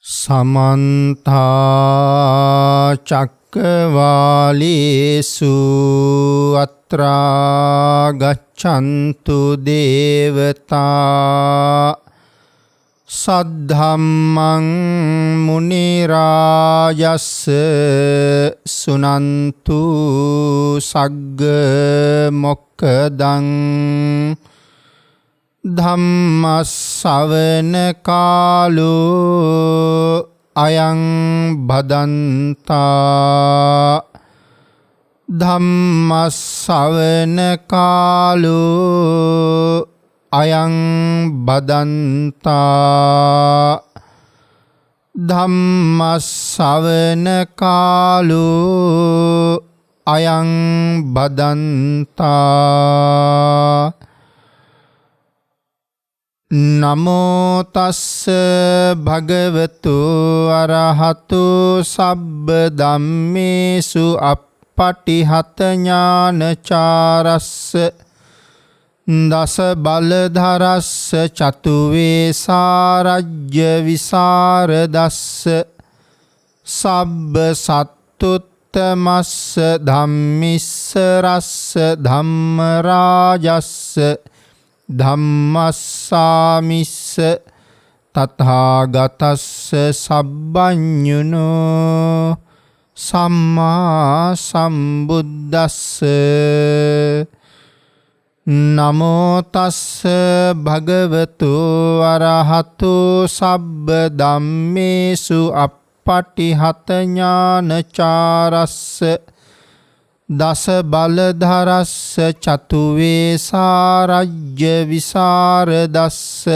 समन्ता चक्रवालेषु अत्रा गच्छन्तु देवता सद्धम्मं मुनिराजस्य सुनन्तु सग्ग मोक्खदं धम्मස්සවන කාලෝ අයං භදන්තා ධම්මස්සවන කාලෝ අයං භදන්තා ධම්මස්සවන කාලෝ අයං භදන්තා නමෝ තස්ස භගවතු අරහතු සබ්බ ධම්මේසු අප්පටිහත ඥානචාරස්ස දස බලධරස්ස චතුවේ සාරජ්‍ය විසරදස්ස සබ්බ සත්තුත්තමස්ස ධම්මිස්ස රස්ස ධම්ම රාජස්ස ධම්මස්සාමිස්ස තථාගතස්ස සබ්බඤුනෝ සම්මා සම්බුද්දස්ස නමෝ තස්ස භගවතු අරහතු සබ්බ ධම්මේසු අප්පටිහත ඥානචාරස්ස දස බලධරස්ස චතුවේ සාරජ්‍ය විසරදස්ස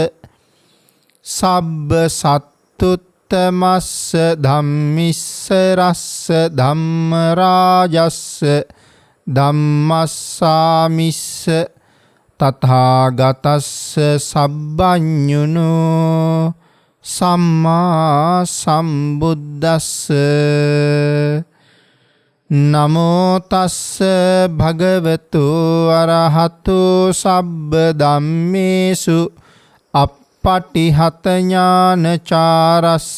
සබ්බ සත්තුත්තමස්ස ධම්මිස්ස රස්ස ධම්ම රාජස්ස ධම්මස්සාමිස්ස තථාගතස්ස සබ්බඤුනෝ සම්මා සම්බුද්දස්ස නමෝ තස්ස භගවතු අරහතු සබ්බ ධම්මේසු අප්පටිහත ඥානචාරස්ස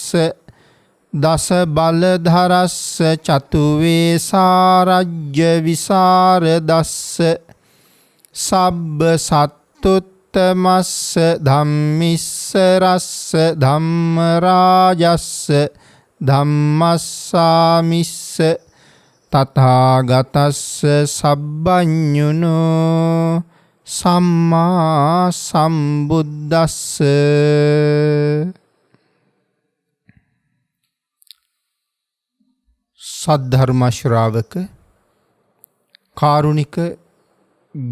දස බලධරස්ස චතුවේ සාරජ්‍ය විසරදස්ස සබ්බ සත්තුත්තමස්ස ධම්මිස්ස රස්ස ධම්ම රාජස්ස ධම්මස්සාමිස්ස තථාගතස්ස සබ්බඤුනෝ සම්මා සම්බුද්දස්ස සද්ධර්ම ශ්‍රාවක කාරුණික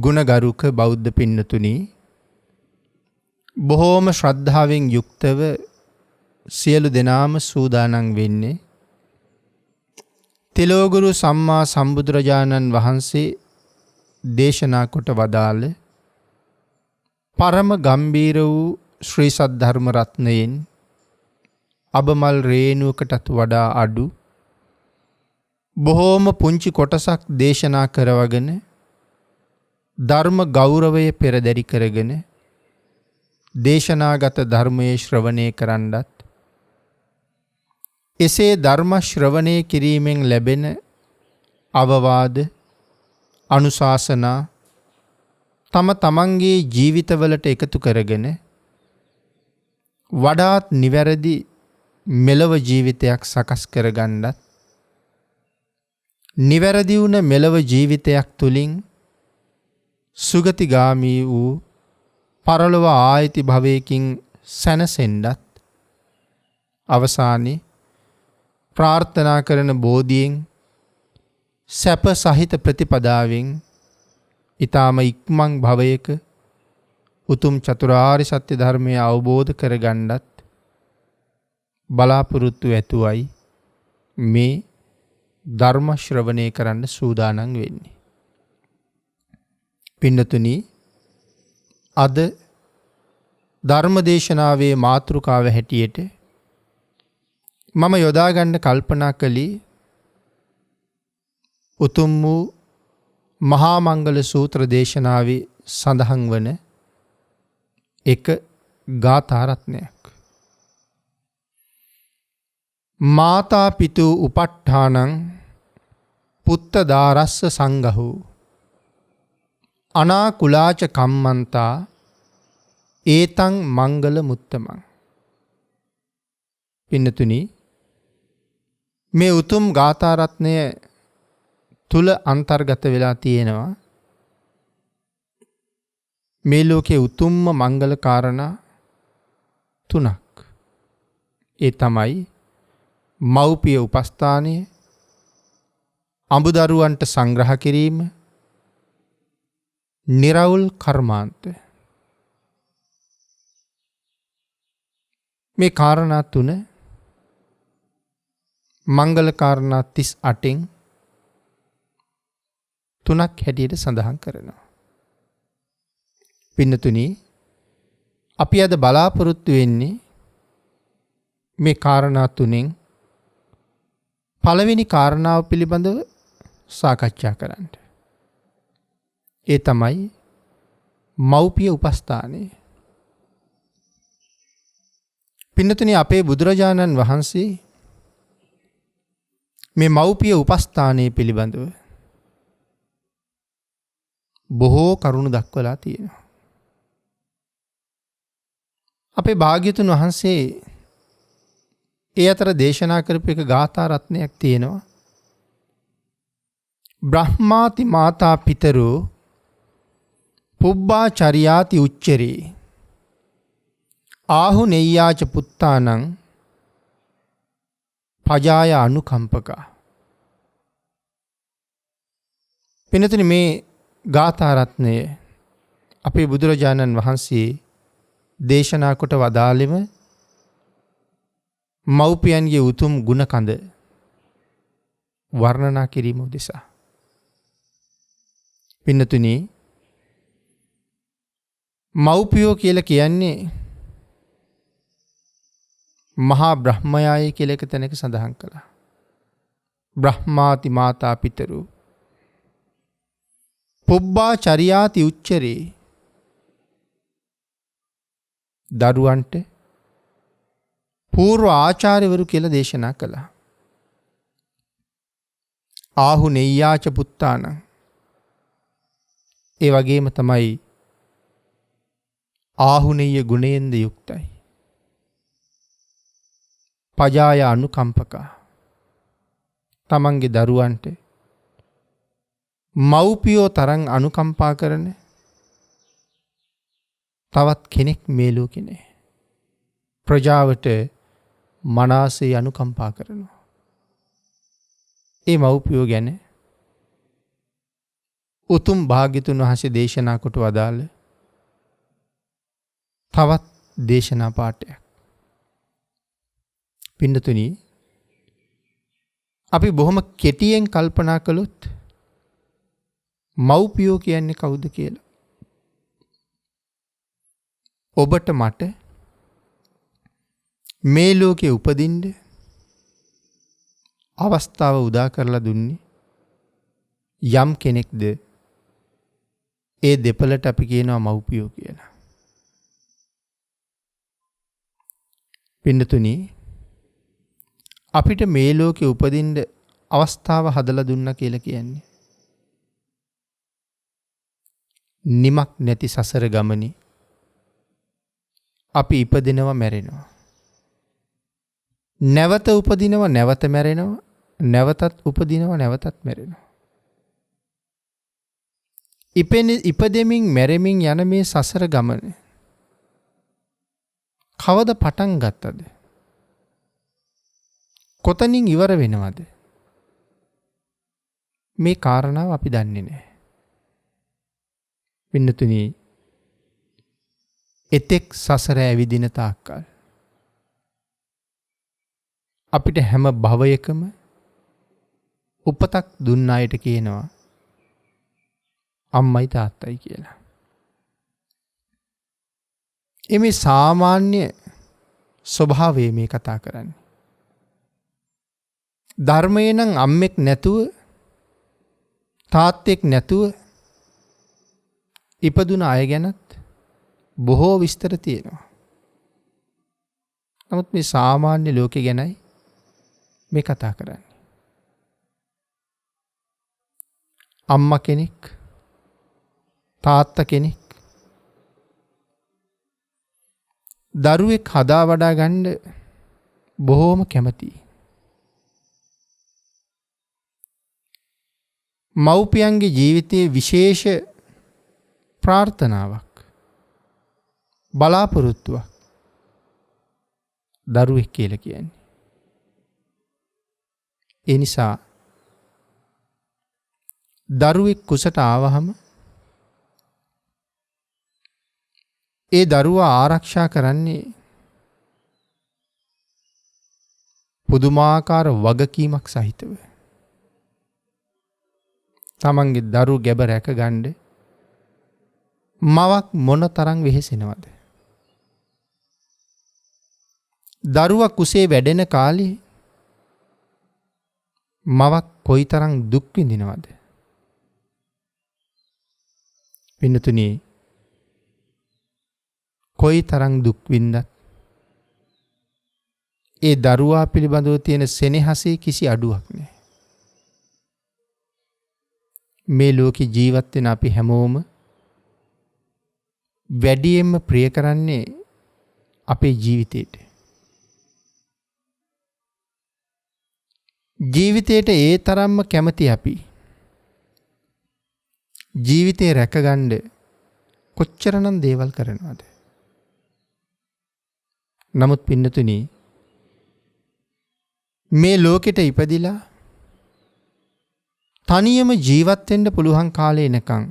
ගුණගරුක බෞද්ධ පින්නතුනි, බොහෝම ශ්‍රද්ධාවෙන් යුක්තව සියලු දෙනාම සූදානම් වෙන්නේ තිලෝගුරු සම්මා සම්බුදුරජාණන් වහන්සේ දේශනා කොට වදාළ පරම ගම්බීර වූ ශ්‍රී සද්ධර්ම රත්නයෙන් අබමල් රේණුවකටත් වඩා අඩු බොහෝම පුංචි කොටසක් දේශනා කරවගෙන ධර්ම ගෞරවය පෙරදරි කරගෙන දේශනාගත ධර්මයේ ශ්‍රවණය කරන්නත් එසේ ධර්ම ශ්‍රවණය කිරීමෙන් ලැබෙන අවවාද අනුශාසනා තම තමන්ගේ ජීවිතවලට එකතු කරගෙන වඩාත් නිවැරදි මෙලව ජීවිතයක් සකස් කරගන්නත් නිවැරදි වුණ මෙලව ජීවිතයක් තුළින් සුගතිගාමී වූ පරලොව ආයති භවයකින් සැනසෙන්නත් අවසානයේ ප්‍රාර්ථනා කරන බෝධියෙන් සැප සහිත ප්‍රතිපදාවෙන් ඊ타ම ඉක්මන් භවයක උතුම් චතුරාර්ය සත්‍ය ධර්මය අවබෝධ කරගන්නත් බලාපොරොත්තු ඇතුවයි මේ ධර්ම ශ්‍රවණය කරන්න සූදානම් වෙන්නේ. පින්නතුනි, අද ධර්ම දේශනාවේ මාතෘකාව හැටියට මම යොදාගන්න කල්පනා කළේ උතුම් වූ මහා මංගල සූත්‍ර දේශනාවේ සඳහන් වන එක ගාථා රත්නයක්. මාතා පිතු උපට්ඨානං පුත්ත දාරස්ස සංඝහු අනාකුලාච කම්මන්තා ඒතං මංගල මුත්තමං. පින්නතුනි, මේ උතුම් ගාථා රත්නය තුල අන්තර්ගත වෙලා තියෙනවා මේ ලෝකයේ උතුම්ම මංගල කාරණා තුනක්. ඒ තමයි මව්පිය උපස්ථානය, අඹදරුවන්ට සංග්‍රහ කිරීම, නිරවුල් කර්මාන්ත. මේ කාරණා තුන මංගල කාරණා 38න් තුනක් හැටියට සඳහන් කරනවා. පින්නතුනි, අපි අද බලාපොරොත්තු වෙන්නේ මේ කාරණා තුනෙන් පළවෙනි කාරණාව පිළිබඳව සාකච්ඡා කරන්න. ඒ තමයි මව්පිය උපස්ථානය. පින්නතුනි, අපේ බුදුරජාණන් වහන්සේ මේ මව්පිය උපස්ථානය පිළිබඳව බොහෝ කරුණු දක්වලා තියෙනවා. අපේ භාග්‍යතුන් වහන්සේ ඒ අතර දේශනා කරපු එක ගාථා රත්නයක් තියෙනවා. බ්‍රහ්මාති මාතා පිතරෝ පුබ්බා චරියාති උච්චරේ ආහු නෙය්‍යාච පුත්තානං පජාය අනුකම්පකා. පින්නතුනි, මේ ගාථා රත්නය අපේ බුදුරජාණන් වහන්සේ දේශනා කොට වදාළෙම මව්පියන්ගේ උතුම් ගුණ කඳ වර්ණනා කිරීම උදෙසා. පින්නතුනි, මව්පියෝ කියලා කියන්නේ මහා බ්‍රහ්මයාය කියලා එක තැනක සඳහන් කළා. බ්‍රහ්මාති මාතා පිතරු පුබ්බා චරියාති උච්චරේ. දරුවන්ට පූර්ව ආචාර්යවරු කියලා දේශනා කළා. ආහු නෙය්‍යාච පුත්තානං. ඒ වගේම තමයි ආහුනෙය ගුණයෙන්ද යුක්තයි. පජාය අනුකම්පකා. තමන්ගේ දරුවන්ට මව්පියෝ තරම් අනුකම්පා කරන තවත් කෙනෙක් මේ ලෝකෙ නැහැ. ප්‍රජාවට මනාසේ අනුකම්පා කරනවා. ඒ මව්පියෝ ගැන උතුම් භාග්‍යතුන් වහන්සේ දේශනා කොට වදාළ තවත් දේශනා පාඨයක්. පින්නතුනි, අපි බොහොම කෙටියෙන් කල්පනා කළොත් මව්පියෝ කියන්නේ කවුද කියලා ඔබට මට මේ ලෝකේ උපදින්න අවස්ථාව උදා කරලා දුන්නේ යම් කෙනෙක්ද, ඒ දෙපළට අපි කියනවා මව්පියෝ කියලා. පින්නතුනි, අපිට මේ ලෝකේ උපදින්න අවස්ථාව හදලා දුන්නා කියලා කියන්නේ නිමක් නැති සසර ගමනේ අපි ඉපදිනවා මැරෙනවා. නැවත උපදිනවා නැවත මැරෙනවා. නැවතත් උපදිනවා නැවතත් මැරෙනවා. ඉපදෙමින් මැරෙමින් යන මේ සසර ගමන කවද පටන් ගත්තද? කොතනින් ඉවර වෙනවද? මේ කාරණාව අපි දන්නේ නැහැ. පින්නතුනි, එතෙක් සසර ඇවිදින තාක්කල් අපිට හැම භවයකම උපතක් දුන්න අයට කියනවා අම්මයි තාත්තයි කියලා. මේ සාමාන්‍ය ස්වභාවය මේ කතා කරන්නේ. ධර්මයේ නම් අම්මෙක් නැතුව තාත්තෙක් නැතුව ඉපදුන අය ගැනත් බොහෝ විස්තර තියෙනවා. නමුත් මේ සාමාන්‍ය ලෝකෙ ගැනයි මේ කතා කරන්නේ. අම්මා කෙනෙක්, තාත්තා කෙනෙක් දරුවෙක් හදා වඩා ගන්න බොහෝම කැමතියි. මව්පියන්ගේ ජීවිතයේ විශේෂ ප්‍රාර්ථනාවක්, බලාපොරොත්තුවක් දරුවෙක් කියලා කියන්නේ. ඒ නිසා දරුවෙක් කුසට ආවහම ඒ දරුවා ආරක්ෂා කරන්නේ පුදුමාකාර වගකීමක් සහිතව. තමන්ගේ දරු ගැබ රැක ගන්න මවක් මොන තරම් වෙහෙසෙනවද? දරුවා කුසේ වැඩෙන කාලේ මවක් කොයි තරම් දුක් විඳිනවද? පින්නතුනි, කොයි තරම් දුක් විඳත් ඒ දරුවා පිළිබඳව තියෙන සෙනෙහසේ කිසි අඩුවක් නැහැ. මේ ලෝකේ ජීවත් වෙන අපි හැමෝම වැඩියෙන්ම ප්‍රිය කරන්නේ අපේ ජීවිතේට. ජීවිතේට ඒ තරම්ම කැමති අපි ජීවිතේ රැකගන්න කොච්චරනම් දේවල් කරනවද? නමුත් පින්නතුනි, මේ ලෝකෙට ඉපදිලා තනියම ජීවත් වෙන්න පුළුවන් කාලේ එනකන්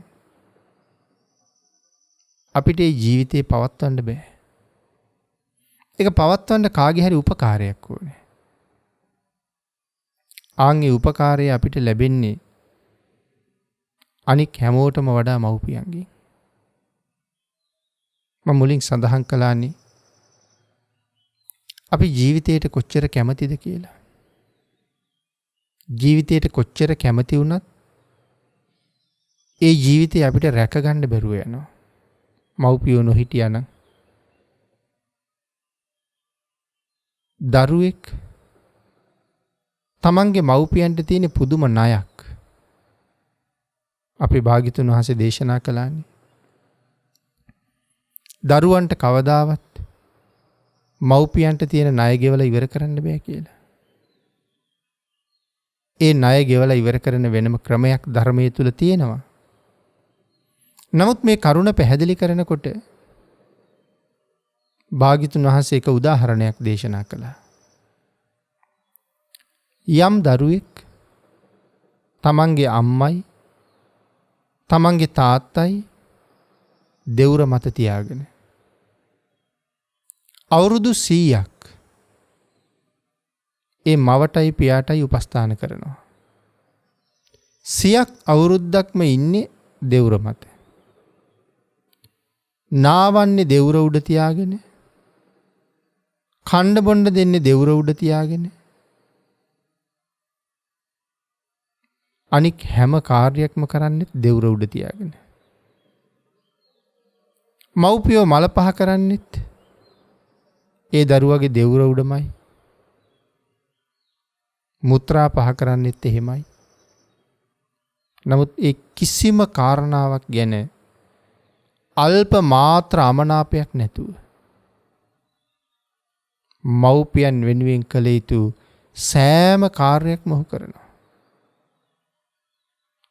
අපිට මේ ජීවිතේ පවත්වන්න බෑ. ඒක පවත්වන්න කාගේ හරි උපකාරයක් ඕනේ. ආන්ගේ උපකාරය අපිට ලැබෙන්නේ අනික් හැමෝටම වඩා මව්පියන්ගෙන්. මම මුලින් සඳහන් කළානේ අපි ජීවිතයට කොච්චර කැමතිද කියලා. ජීවිතයට කොච්චර කැමති වුණත් ඒ ජීවිතය අපිට රැකගන්න බැරුව යනවා. මව්පියෝ නොහිටියානම් දරුවෙක් තමන්ගේ මව්පියන්ට තියෙන පුදුම ණයක් අපේ භාග්‍යතුන් වහන්සේ දේශනා කළානේ. දරුවන්ට කවදාවත් මව්පියන්ට තියෙන ණය ගෙවලා ඉවර කරන්න බෑ කියලා. ඒ ණය ගෙවලා ඉවර කරන වෙනම ක්‍රමයක් ධර්මයේ තුල තියෙනවා. නමුත් මේ කරුණ පැහැදිලි කරනකොට භාග්‍යතුන් වහන්සේ එක උදාහරණයක් දේශනා කළා. යම් දරුවෙක් තමන්ගේ අම්මයි තමන්ගේ තාත්තයි දෙවුර මත තියාගෙන අවුරුදු 100ක් ඒ මවටයි පියාටයි උපස්ථාන කරනවා. 100ක් අවුරුද්දක්ම ඉන්නේ දෙවුර මත. නාවන්නේ දෙවුර උඩ තියාගෙන, කණ්ඩ බොණ්ඩ දෙන්නේ දෙවුර උඩ තියාගෙන, අනික් හැම කාර්යයක්ම කරන්නේ දෙවුර උඩ තියාගෙන. මව්පියෝ මල පහ කරන්නෙත් ඒ දරුවගේ දෙවුර උඩමයි. මුත්‍රා පහ කරන්නෙත් එහෙමයි. නමුත් ඒ කිසිම කාරණාවක් ගැන අල්ප මාත්‍ර අමනාපයක් නැතුව මව්පියන් වෙනුවෙන් කළ යුතු සෑම කාර්යයක්ම ඔහු කරනවා.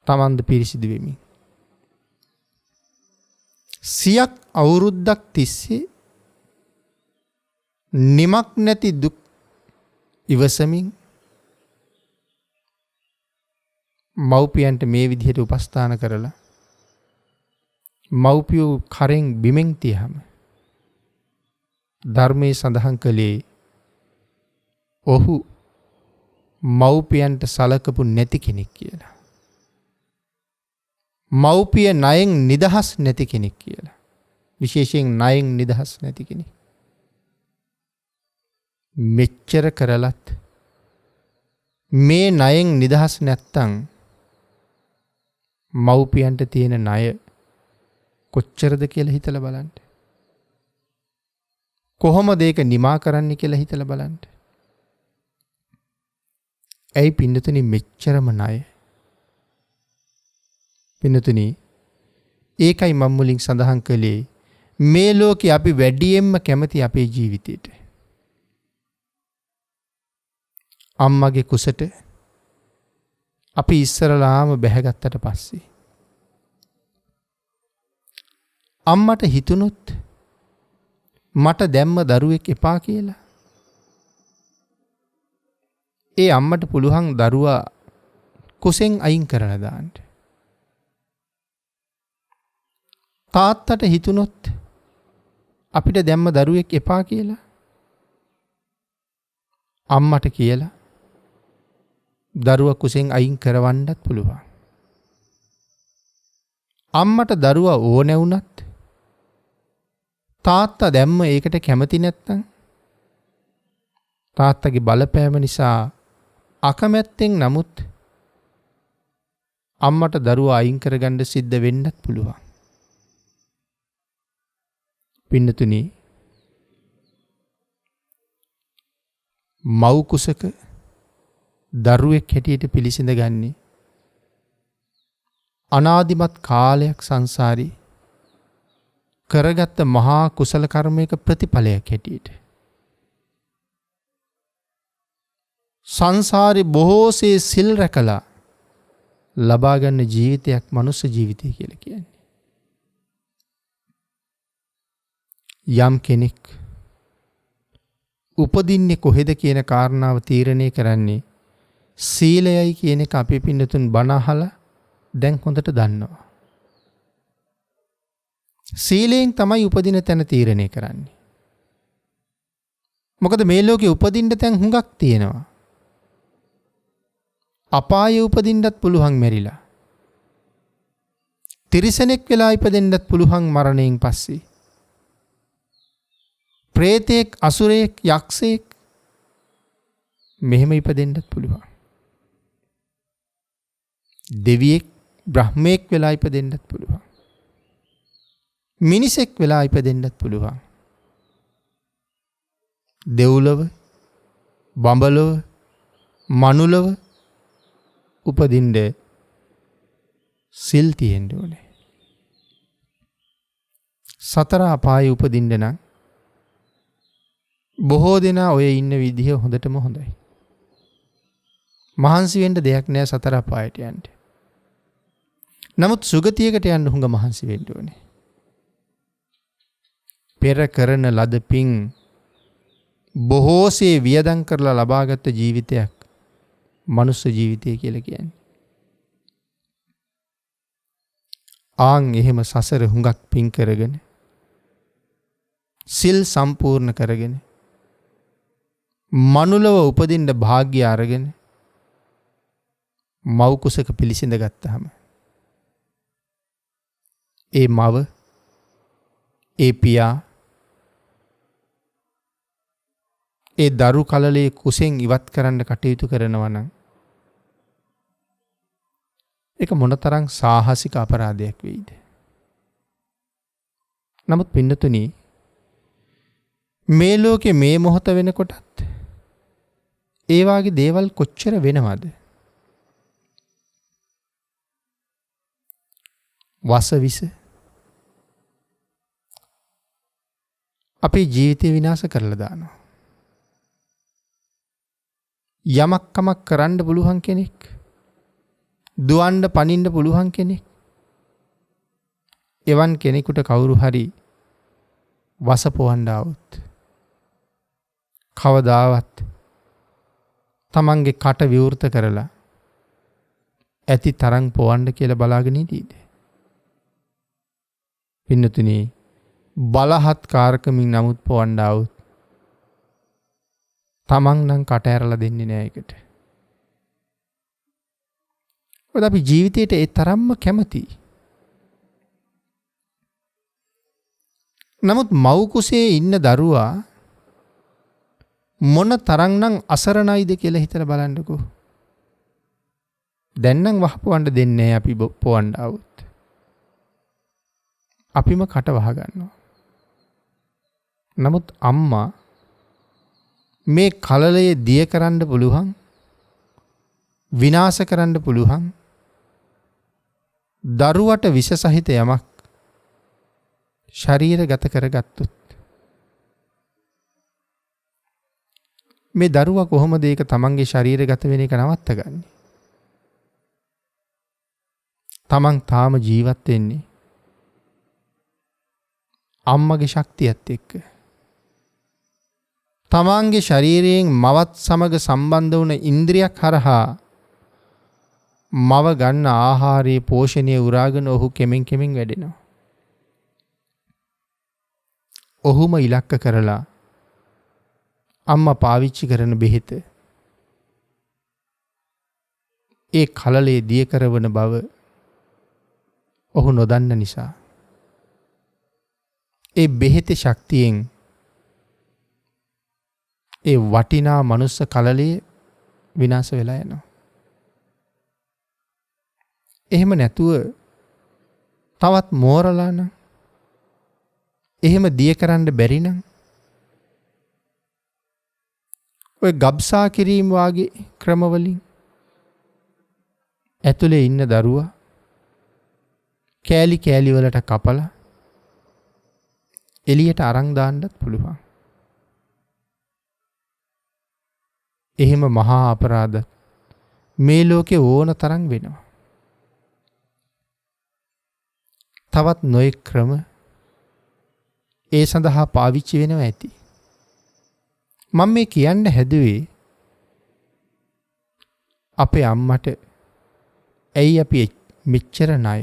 තමන්ද පිරිසිදු වෙමින් 100ක් අවුරුද්දක් තිස්සේ නිමක් නැති දුක් ඉවසමින් මව්පියන්ට මේ විදිහට උපස්ථාන කරලා මව්පියෝ කරෙන් බිමෙන් තියහම ධර්මයේ සඳහන් කළේ ඔහු මව්පියන්ට සලකපු නැති කෙනෙක් කියලා. මව්පිය ණයෙන් නිදහස් නැති කෙනෙක් කියලා. විශේෂයෙන් ණයෙන් නිදහස් නැති කෙනෙක්. මෙච්චර කරලත් මේ ණයෙන් නිදහස් නැත්තම් මව්පියන්ට තියෙන ණය කොච්චරද කියලා හිතලා බලන්න. කොහොමද ඒක නිමා කරන්න කියලා හිතලා බලන්න. ඇයි පින්නතුනි මෙච්චරම ණය? පින්නතුනි ඒකයි මම මුලින් සඳහන් කළේ මේ ලෝකේ අපි වැඩියෙන්ම කැමති අපේ ජීවිතේට. අම්මගේ කුසට අපි ඉස්සරලාම බැහැගත්තට පස්සේ අම්මට හිතුනොත් මට දැම්ම දරුවෙක් එපා කියලා. ඒ අම්මට පුළුවන් දරුවා කුසෙන් අයින් කරලා දාන්න. තාත්තට හිතුනොත් අපිට දැම්ම දරුවෙක් එපා කියලා අම්මට කියලා දරුවා කුසෙන් අයින් කරවන්නත් පුළුවන්. අම්මට දරුවා ඕන වුණත් තාත්තා දැම්ම ඒකට කැමති නැත්තම් තාත්තගේ බලපෑම නිසා අකමැත්තෙන් නමුත් අම්මට දරුවා අයින් කරගන්න සිද්ධ වෙන්නත් පුළුවන්. පින්නතුනි මව් කුසක දරුවෙක් හැටියට පිළිසිඳ ගන්නේ අනාදිමත් කාලයක් සංසාරේ කරගත්ත මහා කුසල කර්මයක ප්‍රතිඵලයක් හැටියට. සංසාරේ බොහෝසේ සිල් රැකලා ලබා ගන්න ජීවිතයක් මනුස්ස ජීවිතය කියලා කියන්නේ. යම් කෙනෙක් උපදින්නේ කොහෙද කියන කාරණාව තීරණය කරන්නේ සීලයයි කියන එක අපේ පින්නතුන් බණ අහලා දැන් හොඳට දන්නවා. සීලයෙන් තමයි උපදින තැන තීරණය කරන්නේ. මොකද මේ ලෝකේ උපදින්න තැන් හුඟක් තියෙනවා. අපායේ උපදින්නත් පුළුවන් මැරිලා. තිරිසනෙක් වෙලා ඉපදෙන්නත් පුළුවන් මරණයෙන් පස්සේ. ප්‍රේතෙක්, අසුරයෙක්, යක්ෂයෙක් මෙහෙම ඉපදෙන්නත් පුළුවන්. දෙවියෙක්, බ්‍රහ්මයෙක් වෙලා ඉපදෙන්නත් පුළුවන්. මිනිසෙක් වෙලා ඉපදෙන්නත් පුළුවන්. දෙව්ලොව, බඹලොව, මනුලොව උපදින්න සිල් තියෙන්න ඕනේ. සතර අපායේ උපදින්න නම් බොහෝ දෙනා ඔය ඉන්න විදිහ හොඳටම හොඳයි. මහන්සි වෙන්න දෙයක් නෑ සතර අපායට යන්න. නමුත් සුගතියකට යන්න හුඟ මහන්සි වෙන්න ඕනේ. පෙර කරන ලද පින් බොහෝසේ වියදම් කරලා ලබාගත් ජීවිතයක් මනුස්ස ජීවිතය කියලා කියන්නේ. ආන් එහෙම සසර හුඟක් පින් කරගෙන සිල් සම්පූර්ණ කරගෙන මනුලව උපදින්න භාග්‍ය අරගෙන මව් කුසක පිළිසිඳ ගත්තාම ඒ මව ඒ පියා ඒ දරු කලලේ කුසෙන් ඉවත් කරන්න කටයුතු කරනවා නම් ඒක මොනතරම් සාහසික අපරාධයක් වෙයිද? නමුත් පින්නතුනි මේ ලෝකේ මේ මොහොත වෙනකොටත් ඒ වාගේ දේවල් කොච්චර වෙනවද? වසවිස අපේ ජීවිතය විනාශ කරලා දානවා. යමක් කමක් කරන්න පුළුවන් කෙනෙක්, දුවන්න පනින්න පුළුවන් කෙනෙක්, එවන් කෙනෙකුට කවුරු හරි වසපොවන්න આવොත් කවදාවත් තමන්ගේ කට විවෘත කරලා ඇති තරම් පොවන්න කියලා බලාගෙන ඉඳීද? පින්නතුනි බලහත් කාරකමින් නමුත් පොවන්න આવොත් තමන් නම් කට ඇරලා දෙන්නේ නෑ ඒකට. මොකද අපි ජීවිතේට ඒ තරම්ම කැමතියි. නමුත් මව් කුසේ ඉන්න දරුවා මොන තරම්නම් අසරණයිද කියලා හිතලා බලන්නකෝ. දැන් නම් වහපවන්න දෙන්නේ අපි පොවන්න આવුත්. අපිම කට වහ ගන්නවා. නමුත් අම්මා මේ කලලයේ දිය කරන්න පුළුවන් විනාශ කරන්න පුළුවන් දරුවට විෂ සහිත යමක් ශරීරගත කරගත්තොත් මේ දරුවා කොහොමද ඒක තමන්ගේ ශරීරගත වෙන එක නවත්තගන්නේ? තමන් තාම ජීවත් වෙන්නේ අම්මගේ ශක්තියත් එක්ක. තමන්ගේ ශරීරයෙන් මවත් සමග සම්බන්ධ වුණ ඉන්ද්‍රියක් හරහා මව ගන්න ආහාරයේ පෝෂණය උරාගෙන ඔහු කෙමෙන් කෙමෙන් වැඩෙනවා. ඔහුම ඉලක්ක කරලා අම්මා පාවිච්චි කරන බෙහෙත ඒ කලලේ දිය කරවන බව ඔහු නොදන්න නිසා ඒ බෙහෙතේ ශක්තියෙන් ඒ වටිනා මනුස්ස කලලේ විනාශ වෙලා යනවා. එහෙම නැතුව තවත් මෝරලා නම් එහෙම දිය කරන්න බැරි නම් ඔය ගබ්සා කිරීම වාගේ ක්‍රමවලින් ඇතුලේ ඉන්න දරුවා කෑලි කෑලි වලට කපලා එළියට අරන් දාන්නත් පුළුවන්. එහෙම මහා අපරාධ මේ ලෝකේ ඕන තරම් වෙනවා. තවත් නොයෙක් ක්‍රම ඒ සඳහා පාවිච්චි වෙනවා ඇති. මම මේ කියන්න හැදුවේ අපේ අම්මට ඇයි අපි මෙච්චර ණය?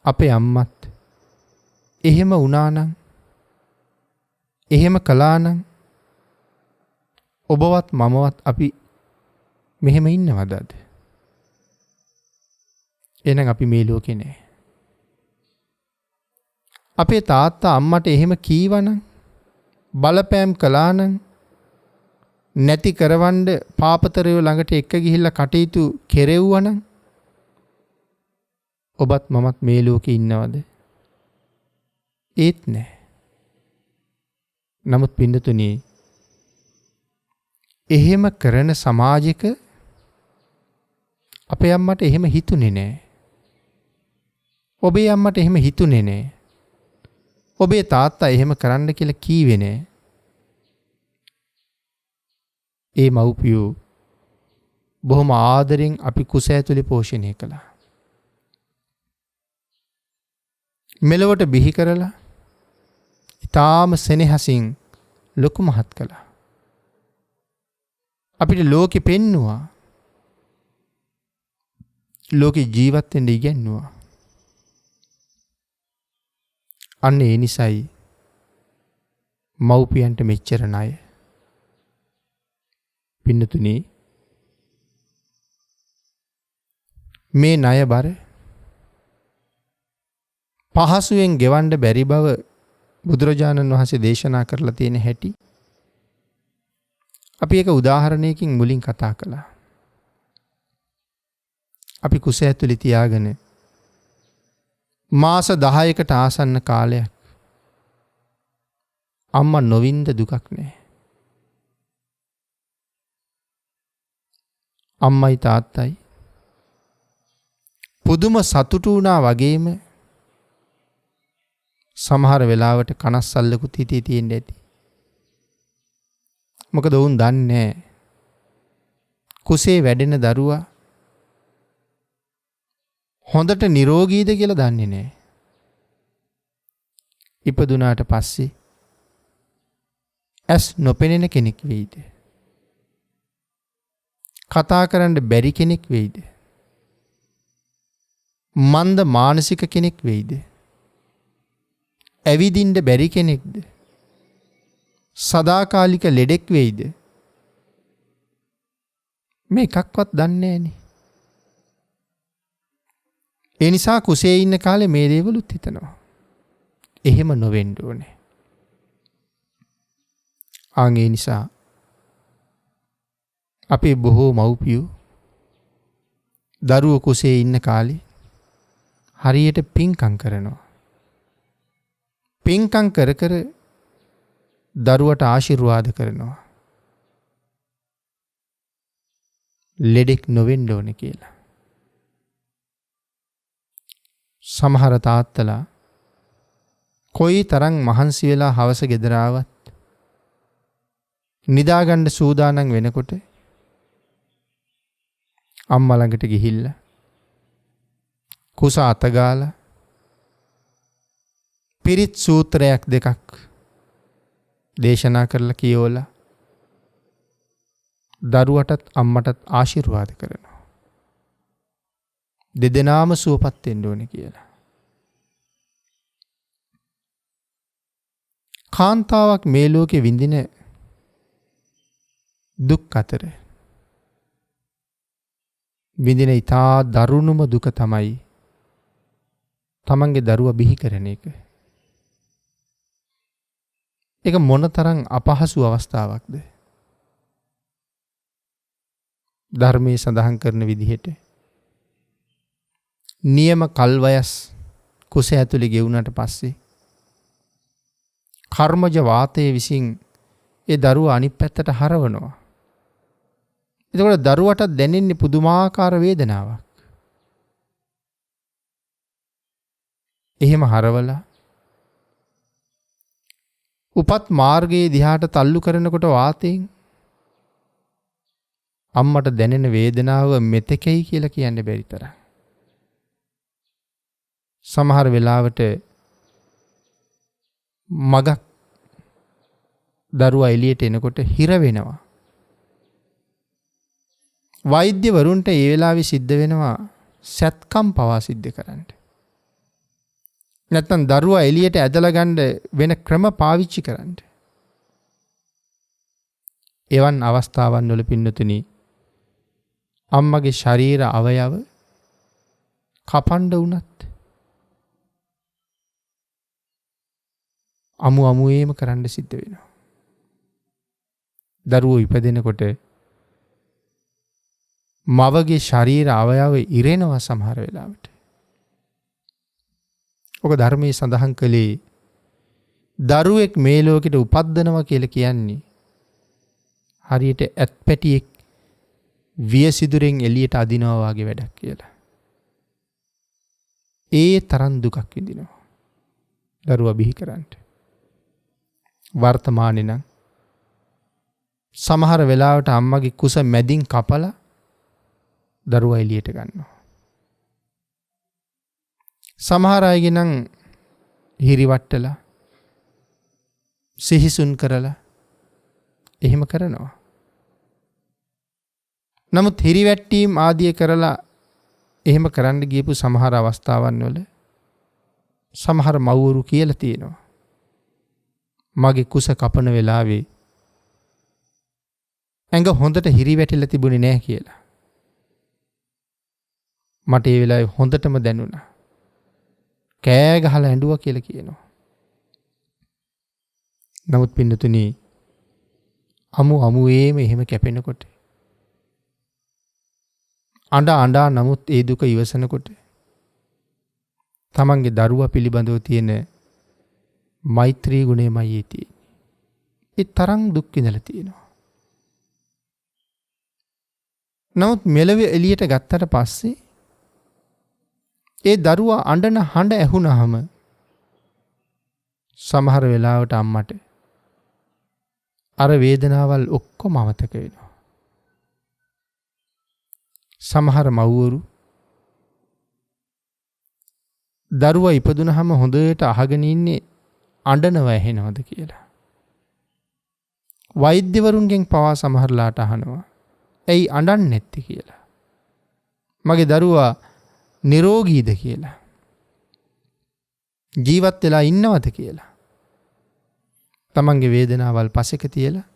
අපේ අම්මත් එහෙම වුණා නම් එහෙම කළා නම් ඔබවත් මමවත් අපි මෙහෙම ඉන්නවද අද? එහෙනම් අපි මේ ලෝකේ නෑ. අපේ තාත්තා අම්මට එහෙම කීවනම් බලපෑම් කළා නම් නැති කරවන්න පාපතරයෝ ළඟට එක්ක ගිහිල්ලා කටයුතු කෙරෙව්වනම් ඔබත් මමත් මේ ලෝකේ ඉන්නවද? ඒත් නෑ. නමුත් පින්නතුනි එහෙම කරන සමාජයක අපේ අම්මට එහෙම හිතුනේ නෑ. ඔබේ අම්මට එහෙම හිතුනේ නෑ. ඔබේ තාත්තා එහෙම කරන්න කියලා කීවේ නෑ. ඒ මව්පියෝ බොහොම ආදරෙන් අපි කුස ඇතුලේ පෝෂණය කළා. මෙලොවට බිහි කරලා ඊටාම සෙනෙහසින් ලොකු මහත් කළා. අපිට ලෝකෙ පෙන්නුවා. ලෝකෙ ජීවත් වෙන්න ඉගැන්නුවා. අන්න ඒ නිසයි මව්පියන්ට මෙච්චර ණය. පින්නතුනි මේ ණය බර පහසුවෙන් ගෙවන්න බැරි බව බුදුරජාණන් වහන්සේ දේශනා කරලා තියෙන හැටි අපි එක උදාහරණයකින් මුලින් කතා කළා. අපි කුස ඇතුලේ තියාගෙන මාස 10කට ආසන්න කාලයක් අම්මා නොවින්ද දුකක් නැහැ. අම්මයි තාත්තයි පුදුම සතුටු වුණා වගේම සමහර වෙලාවට කනස්සල්ලකුත් හිතේ තියෙන්න ඇති. මොකද වුන් දන්නේ කුසේ වැඩෙන දරුවා හොඳට නිරෝගීද කියලා දන්නේ නැහැ. ඉපදුනාට පස්සේ ඇස් නොපෙනෙන කෙනෙක් වෙයිද? කතා කරන්න බැරි කෙනෙක් වෙයිද? මන්ද මානසික කෙනෙක් වෙයිද? ඇවිදින්න බැරි කෙනෙක්ද? සදාකාලික ලෙඩෙක් වෙයිද? මේ එකක්වත් දන්නේ නැහනේ. ඒ නිසා කුසේ ඉන්න කාලේ මේ දේවලුත් හිතනවා. එහෙම නොවෙන්න ඕනේ. ඒ නිසා අපේ බොහෝ මව්පියෝ දරුවෝ කුසේ ඉන්න කාලේ හරියට පින්කම් කරනවා. පින්කම් කර කර දරුවට ආශිර්වාද කරනවා. ලෙඩෙක් නොවෙන්න ඕනේ කියලා. සමහර තාත්තලා කොයි තරම් මහන්සි වෙලා හවස ගෙදර ආවත් නිදාගන්න සූදානම් වෙනකොට අම්මා ළඟට ගිහිල්ලා කුස අතගාලා පිරිත් සූත්‍රයක් දෙකක් දේශනා කරලා කියවලා දරුවටත් අම්මටත් ආශිර්වාද කරනවා. දෙදෙනාම සුවපත් වෙන්න ඕනේ කියලා. කාන්තාවක් මේ ලෝකේ විඳින දුක් අතර විඳින ඊටා දරුණුම දුක තමයි තමන්ගේ දරුවා බිහි කරන එක. ඒක මොනතරම් අපහසු අවස්ථාවක්ද? ධර්මයේ සඳහන් කරන විදිහට නියම කල්වයස් කුස ඇතුලේ ගෙවුනට පස්සේ කර්මජ වාතයේ විසින් ඒ දරුවා අනිත් පැත්තට හරවනවා. එතකොට දරුවට දැනෙන්නේ පුදුමාකාර වේදනාවක්. එහෙම හරවලා උපත් මාර්ගයේ දිහාට තල්ලු කරනකොට වාතයෙන් අම්මට දැනෙන වේදනාව මෙතෙකයි කියලා කියන්න බැරි තරම්. සමහර වෙලාවට මගක් දරුවා එළියට එනකොට හිර වෙනවා. වෛද්‍යවරුන්ට ඒ වෙලාවේ සිද්ධ වෙනවා සත්කම් පවා සිද්ධ කරන්න. නැත්නම් දරුවා එළියට ඇදලා ගන්න වෙන ක්‍රම පාවිච්චි කරන්න. එවන් අවස්ථාවන් වල පින්නතුනි අම්මගේ ශරීර අවයව කපන්න වුණත් අමුවේම කරන්න සිද්ධ වෙනවා. දරුවෝ ඉපදෙනකොට මවගේ ශරීර අවයව ඉරෙනවා සමහර වෙලාවට. ඔක ධර්මයේ සඳහන් කළේ දරුවෙක් මේ ලෝකෙට උපද්දනවා කියලා කියන්නේ හරියට ඇත්පැටියෙක් වියසිදුරෙන් එළියට අදිනවා වගේ වැඩක් කියලා. ඒ තරම් දුකක් විඳිනවා දරුවා බිහි කරන්න. වර්තමානයේ නම් සමහර වෙලාවට අම්මගේ කුස මැදින් කපලා දරුවා එළියට ගන්නවා. සමහර අයගේ නම් හිරිවට්ටලා සිහිසුන් කරලා එහෙම කරනවා. නමුත් හිරිවැට්ටීම් ආදිය කරලා එහෙම කරන්න ගියපු සමහර අවස්ථාවන් වල සමහර මව්වරු කියලා තියෙනවා මගේ කුස කපන වෙලාවේ ඇඟ හොඳට හිරිවැටිලා තිබුණේ නැහැ කියලා. මට ඒ වෙලාවේ හොඳටම දැනුණා. කෑ ගහලා ඇඬුවා කියලා කියනවා. නමුත් පින්නතුනි අමුවේම එහෙම කැපෙනකොට අඬා නමුත් ඒ දුක ඉවසනකොට තමන්ගේ දරුවා පිළිබඳව තියෙන මෛත්‍රී ගුණයමයි තියෙන්නේ. ඒ තරම් දුක් විඳලා තියෙනවා. නමුත් මෙලව එළියට ගත්තට පස්සේ ඒ දරුවා අඬන හඬ ඇහුනහම සමහර වෙලාවට අම්මට අර වේදනාවල් ඔක්කොම අමතක වෙනවා. සමහර මව්වරු දරුවා ඉපදුනහම හොඳට අහගෙන ඉන්නේ අඬනව ඇහෙනවද කියලා. වෛද්‍යවරුන්ගෙන් පවා සමහරලාට අහනවා ඇයි අඬන්නේ නැත්තේ කියලා. මගේ දරුවා නිරෝගීද කියලා. ජීවත් වෙලා ඉන්නවද කියලා. තමන්ගේ වේදනාවල් පසෙක තියලා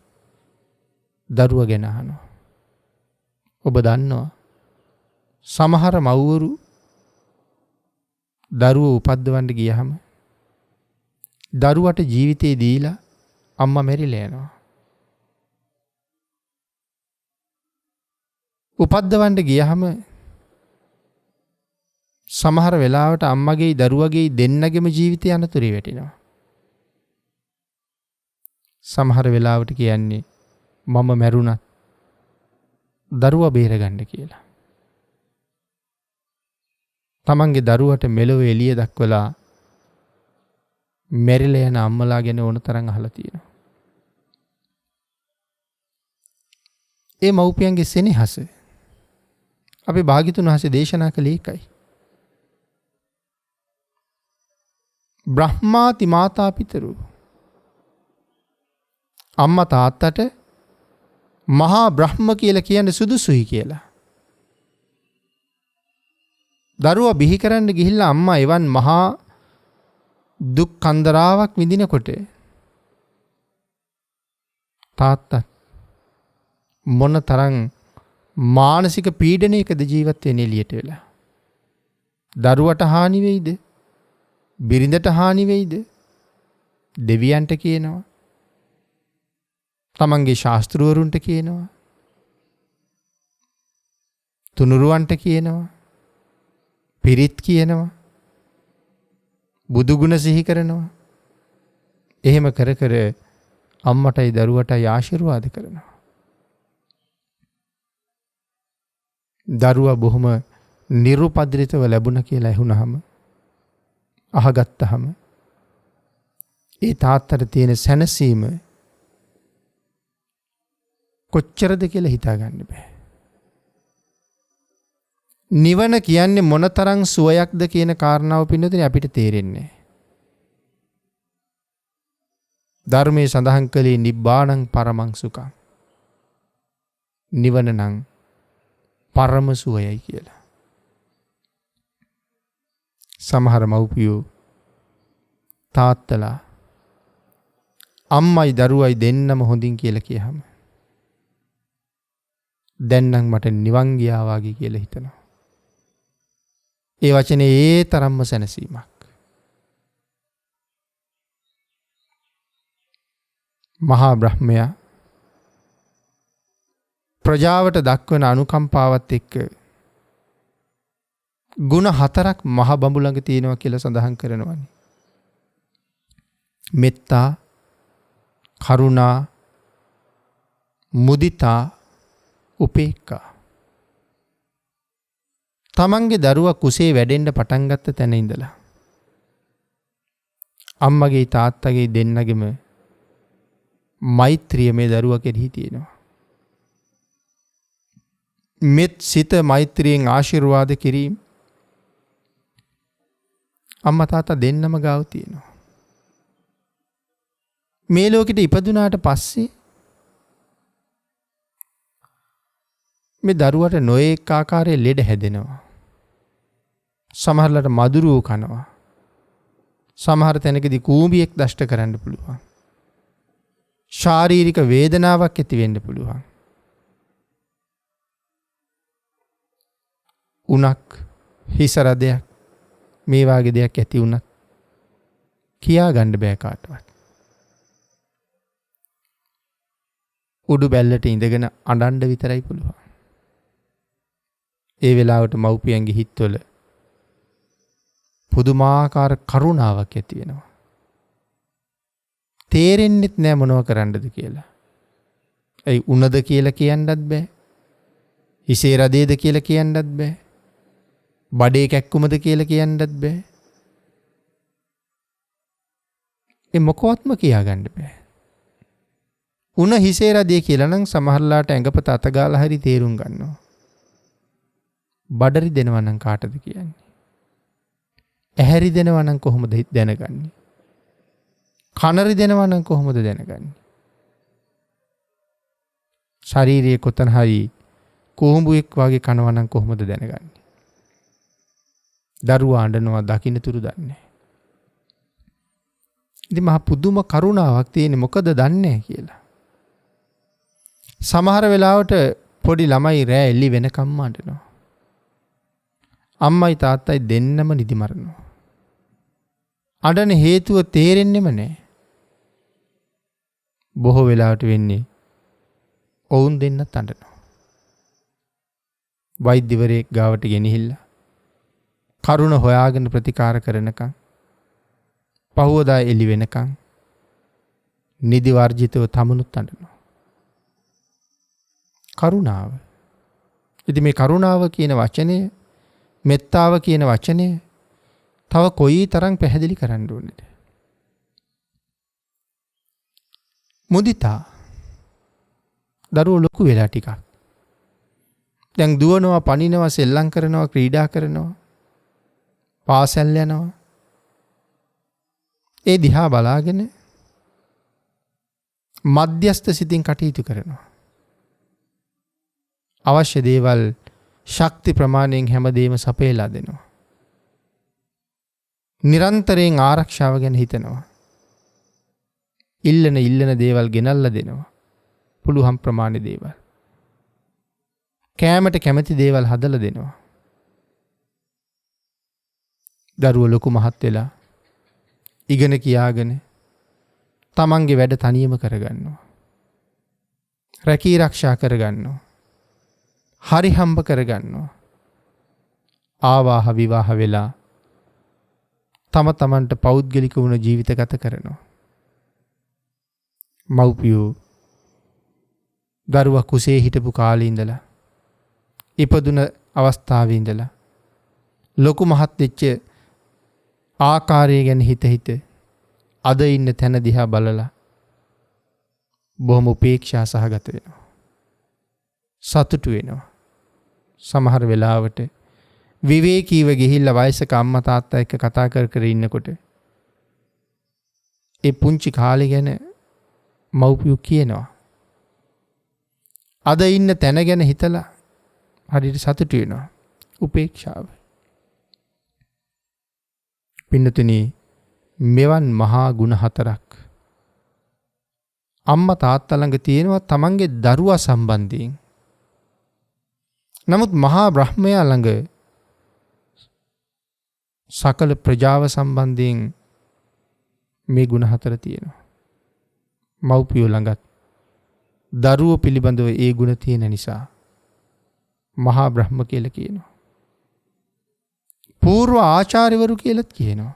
දරුවා ගැන අහනවා. ඔබ දන්නවා සමහර මව්වරු දරුවෝ උපද්දවන්න ගියහම දරුවට ජීවිතේ දීලා අම්මා මැරිලා යනවා. උපද්දවන්න ගියහම සමහර වෙලාවට අම්මගේ දරුවගේ දෙන්නගෙම ජීවිතය අනතුරේ වැටෙනවා. සමහර වෙලාවට කියන්නේ මම මැරුණත් දරුවා බේරගන්න කියලා. තමන්ගේ දරුවට මෙලොව එළිය දක්වලා මැරිලා යන අම්මලා ගැන ඕන තරම් අහලා තියෙනවා. ඒ මව්පියන්ගේ සෙනෙහස අපි භාග්‍යතුන් වහන්සේ දේශනා කළේ ඒකයි. බ්‍රහ්මාති මාතා පිතරු. අම්මා තාත්තට මහා බ්‍රහ්ම කියලා කියන්නේ සුදුසුයි කියලා. දරුවා බිහි කරන්න ගිහිල්ලා අම්මා එවන් මහා දුක් කන්දරාවක් විඳිනකොට තාත්තා මොන තරම් මානසික පීඩනයකද ජීවත් වෙන්නේ එළියට වෙලා. දරුවට හානි වෙයිද? බිරිඳට හානි වෙයිද? දෙවියන්ට කියනවා. තමන්ගේ ශාස්ත්‍රවරුන්ට කියනවා. තුනුරුවන්ට කියනවා. පිරිත් කියනවා. බුදුගුණ සිහි කරනවා. එහෙම කර කර අම්මටයි දරුවටයි ආශිර්වාද කරනවා. දරුවා බොහොම නිරුපද්‍රිතව ලැබුණ කියලා ඇහුනහම අහගත්තහම ඒ තාත්තට තියෙන සැනසීම කොච්චරද කියලා හිතා ගන්න බෑ. නිවන කියන්නේ මොනතරම් සුවයක්ද කියන කාරණාව පින්නතුනේ අපිට තේරෙන්නේ නැහැ. ධර්මයේ සඳහන් කළේ නිබ්බාණං පරමං සුඛං. නිවන නම් පරම සුවයයි කියලා. සමහර මව්පියෝ තාත්තලා අම්මයි දරුවයි දෙන්නම හොඳින් කියලා කියහම දැන් නම් මට නිවන් ගියා වගේ කියලා හිතනවා. ඒ වචනේ ඒ තරම්ම සැනසීමක්. මහා බ්‍රහ්මයා ප්‍රජාවට දක්වන අනුකම්පාවත් එක්ක ගුණ 4ක් මහ බඹු ළඟ තියෙනවා කියලා සඳහන් කරනවානේ. මෙත්තා, කරුණා, මුදිතා, උපේක්ඛා. තමන්ගේ දරුවා කුසේ වැඩෙන්න පටන් ගත්ත තැන ඉඳලා අම්මගේ තාත්තගේ දෙන්නගෙම මෛත්‍රිය මේ දරුවා කෙරෙහි තියෙනවා. මෙත් සිත මෛත්‍රියෙන් ආශිර්වාද කිරීම අම්මා තාත්තා දෙන්නම ගාව තියෙනවා. මේ ලෝකෙට ඉපදුනාට පස්සේ මේ දරුවට නොඑක ආකාරයේ ලෙඩ හැදෙනවා. සමහරලට මදුරුව කනවා. සමහර තැනකදී කූඹියෙක් දෂ්ට කරන්න පුළුවන්. ශාරීරික වේදනාවක් ඇති වෙන්න පුළුවන්. උණක් හිස රදයක් මේ වාගේ දෙයක් ඇති වුණත් කියා ගන්න බෑ කාටවත්. උඩු බැල්ලට ඉඳගෙන අඬන්න විතරයි පුළුවන්. ඒ වෙලාවට මව්පියන්ගේ හිතවල පුදුමාකාර කරුණාවක් ඇති වෙනවා. තේරෙන්නෙත් නෑ මොනව කරන්නද කියලා. ඒ උණද කියලා කියන්නත් බෑ. හිසේ රදේද කියලා කියන්නත් බෑ. බඩේ කැක්කුමද කියලා කියන්නත් බෑ. ඒ මොකවත්ම කියාගන්න බෑ. උණ හිසේ රදේ කියලා නම් සමහරලාට ඇඟපත අත ගාලා හරි තේරුම් ගන්නවා. බඩරි දෙනවා නම් කාටද කියන්නේ? ඇහැරි දෙනවා නම් කොහොමද දැනගන්නේ? කනරි දෙනවා නම් කොහොමද දැනගන්නේ? ශාරීරියේ කොතන හරි කොහොඹුවෙක් වගේ කනවා නම් කොහොමද දැනගන්නේ? දරුවා අඬනවා දකින්න තුරු දන්නේ. ඉතින් මහ පුදුම කරුණාවක් තියෙන්නේ මොකද දන්නේ කියලා. සමහර වෙලාවට පොඩි ළමයි රෑ එළි වෙනකම්ම අඬනවා. අම්මයි තාත්තයි දෙන්නම නිදි මරනවා. අඬන හේතුව තේරෙන්නෙම නැහැ. බොහෝ වෙලාවට වෙන්නේ ඔවුන් දෙන්නත් අඬනවා. වෛද්‍යවරයෙක් ගාවට ගෙනහිල්ලා කරුණ හොයාගෙන ප්‍රතිකාර කරනකම් පහුවදා එළි වෙනකම් නිදි වර්ජිතව තමනුත් අඬනවා. කරුණාව ඉතින් මේ කරුණාව කියන වචනය, මෙත්තාව කියන වචනය තව කොයි තරම් පැහැදිලි කරන්න ඕනේද? මුදිතා. දරුවෝ ලොකු වෙලා ටිකක්. දැන් දුවනවා, පනිනවා, සෙල්ලම් කරනවා, ක්‍රීඩා කරනවා, පාසල් යනවා. ඒ දිහා බලාගෙන මධ්‍යස්ථ සිතින් කටයුතු කරනවා. අවශ්‍ය දේවල් ශක්ති ප්‍රමාණයෙන් හැමදේම සපයලා දෙනවා. නිරන්තරයෙන් ආරක්ෂාව ගැන හිතනවා. ඉල්ලන දේවල් ගෙනල්ලා දෙනවා. පුළුවන් ප්‍රමාණය දේවල්. කෑමට කැමති දේවල් හදලා දෙනවා. දරුවෝ ලොකු මහත් වෙලා ඉගෙන කියාගෙන තමන්ගේ වැඩ තනියම කරගන්නවා. රැකී ආරක්ෂා කරගන්නවා. හරි හම්බ කරගන්නවා. ආවාහ විවාහ වෙලා තමන්ට පෞද්ගලික වුණ ජීවිත ගත කරනවා. මව්පියෝ දරුවා කුසේ හිටපු කාලේ ඉඳලා ඉපදුන අවස්ථාවේ ඉඳලා ලොකු මහත් වෙච්ච ආකාරය ගැන හිත අද ඉන්න තැන දිහා බලලා බොහොම උපේක්ෂා සහගත වෙනවා. සතුටු වෙනවා. සමහර වෙලාවට විවේකීව ගිහිල්ලා වයසක අම්මා තාත්තා එක්ක කතා කර ඉන්නකොට ඒ පුංචි කාලේ ගැන මව්පියෝ කියනවා. අද ඉන්න තැන ගැන හිතලා හරියට සතුටු වෙනවා. උපේක්ෂාව. පින්නතුනි, මෙවන් මහා ගුණ හතරක් අම්මා තාත්තා ළඟ තියෙනවා තමන්ගේ දරුවා සම්බන්ධයෙන්. නමුත් මහා බ්‍රහ්මයා ළඟ සකල ප්‍රජාව සම්බන්ධයෙන් මේ ගුණ හතර තියෙනවා. මව්පියෝ ළඟත් දරුවෝ පිළිබඳව ඒ ගුණ තියෙන නිසා මහා බ්‍රහ්ම කියලා කියනවා. పూర్ව ආචාර්යවරු කියලාත් කියනවා.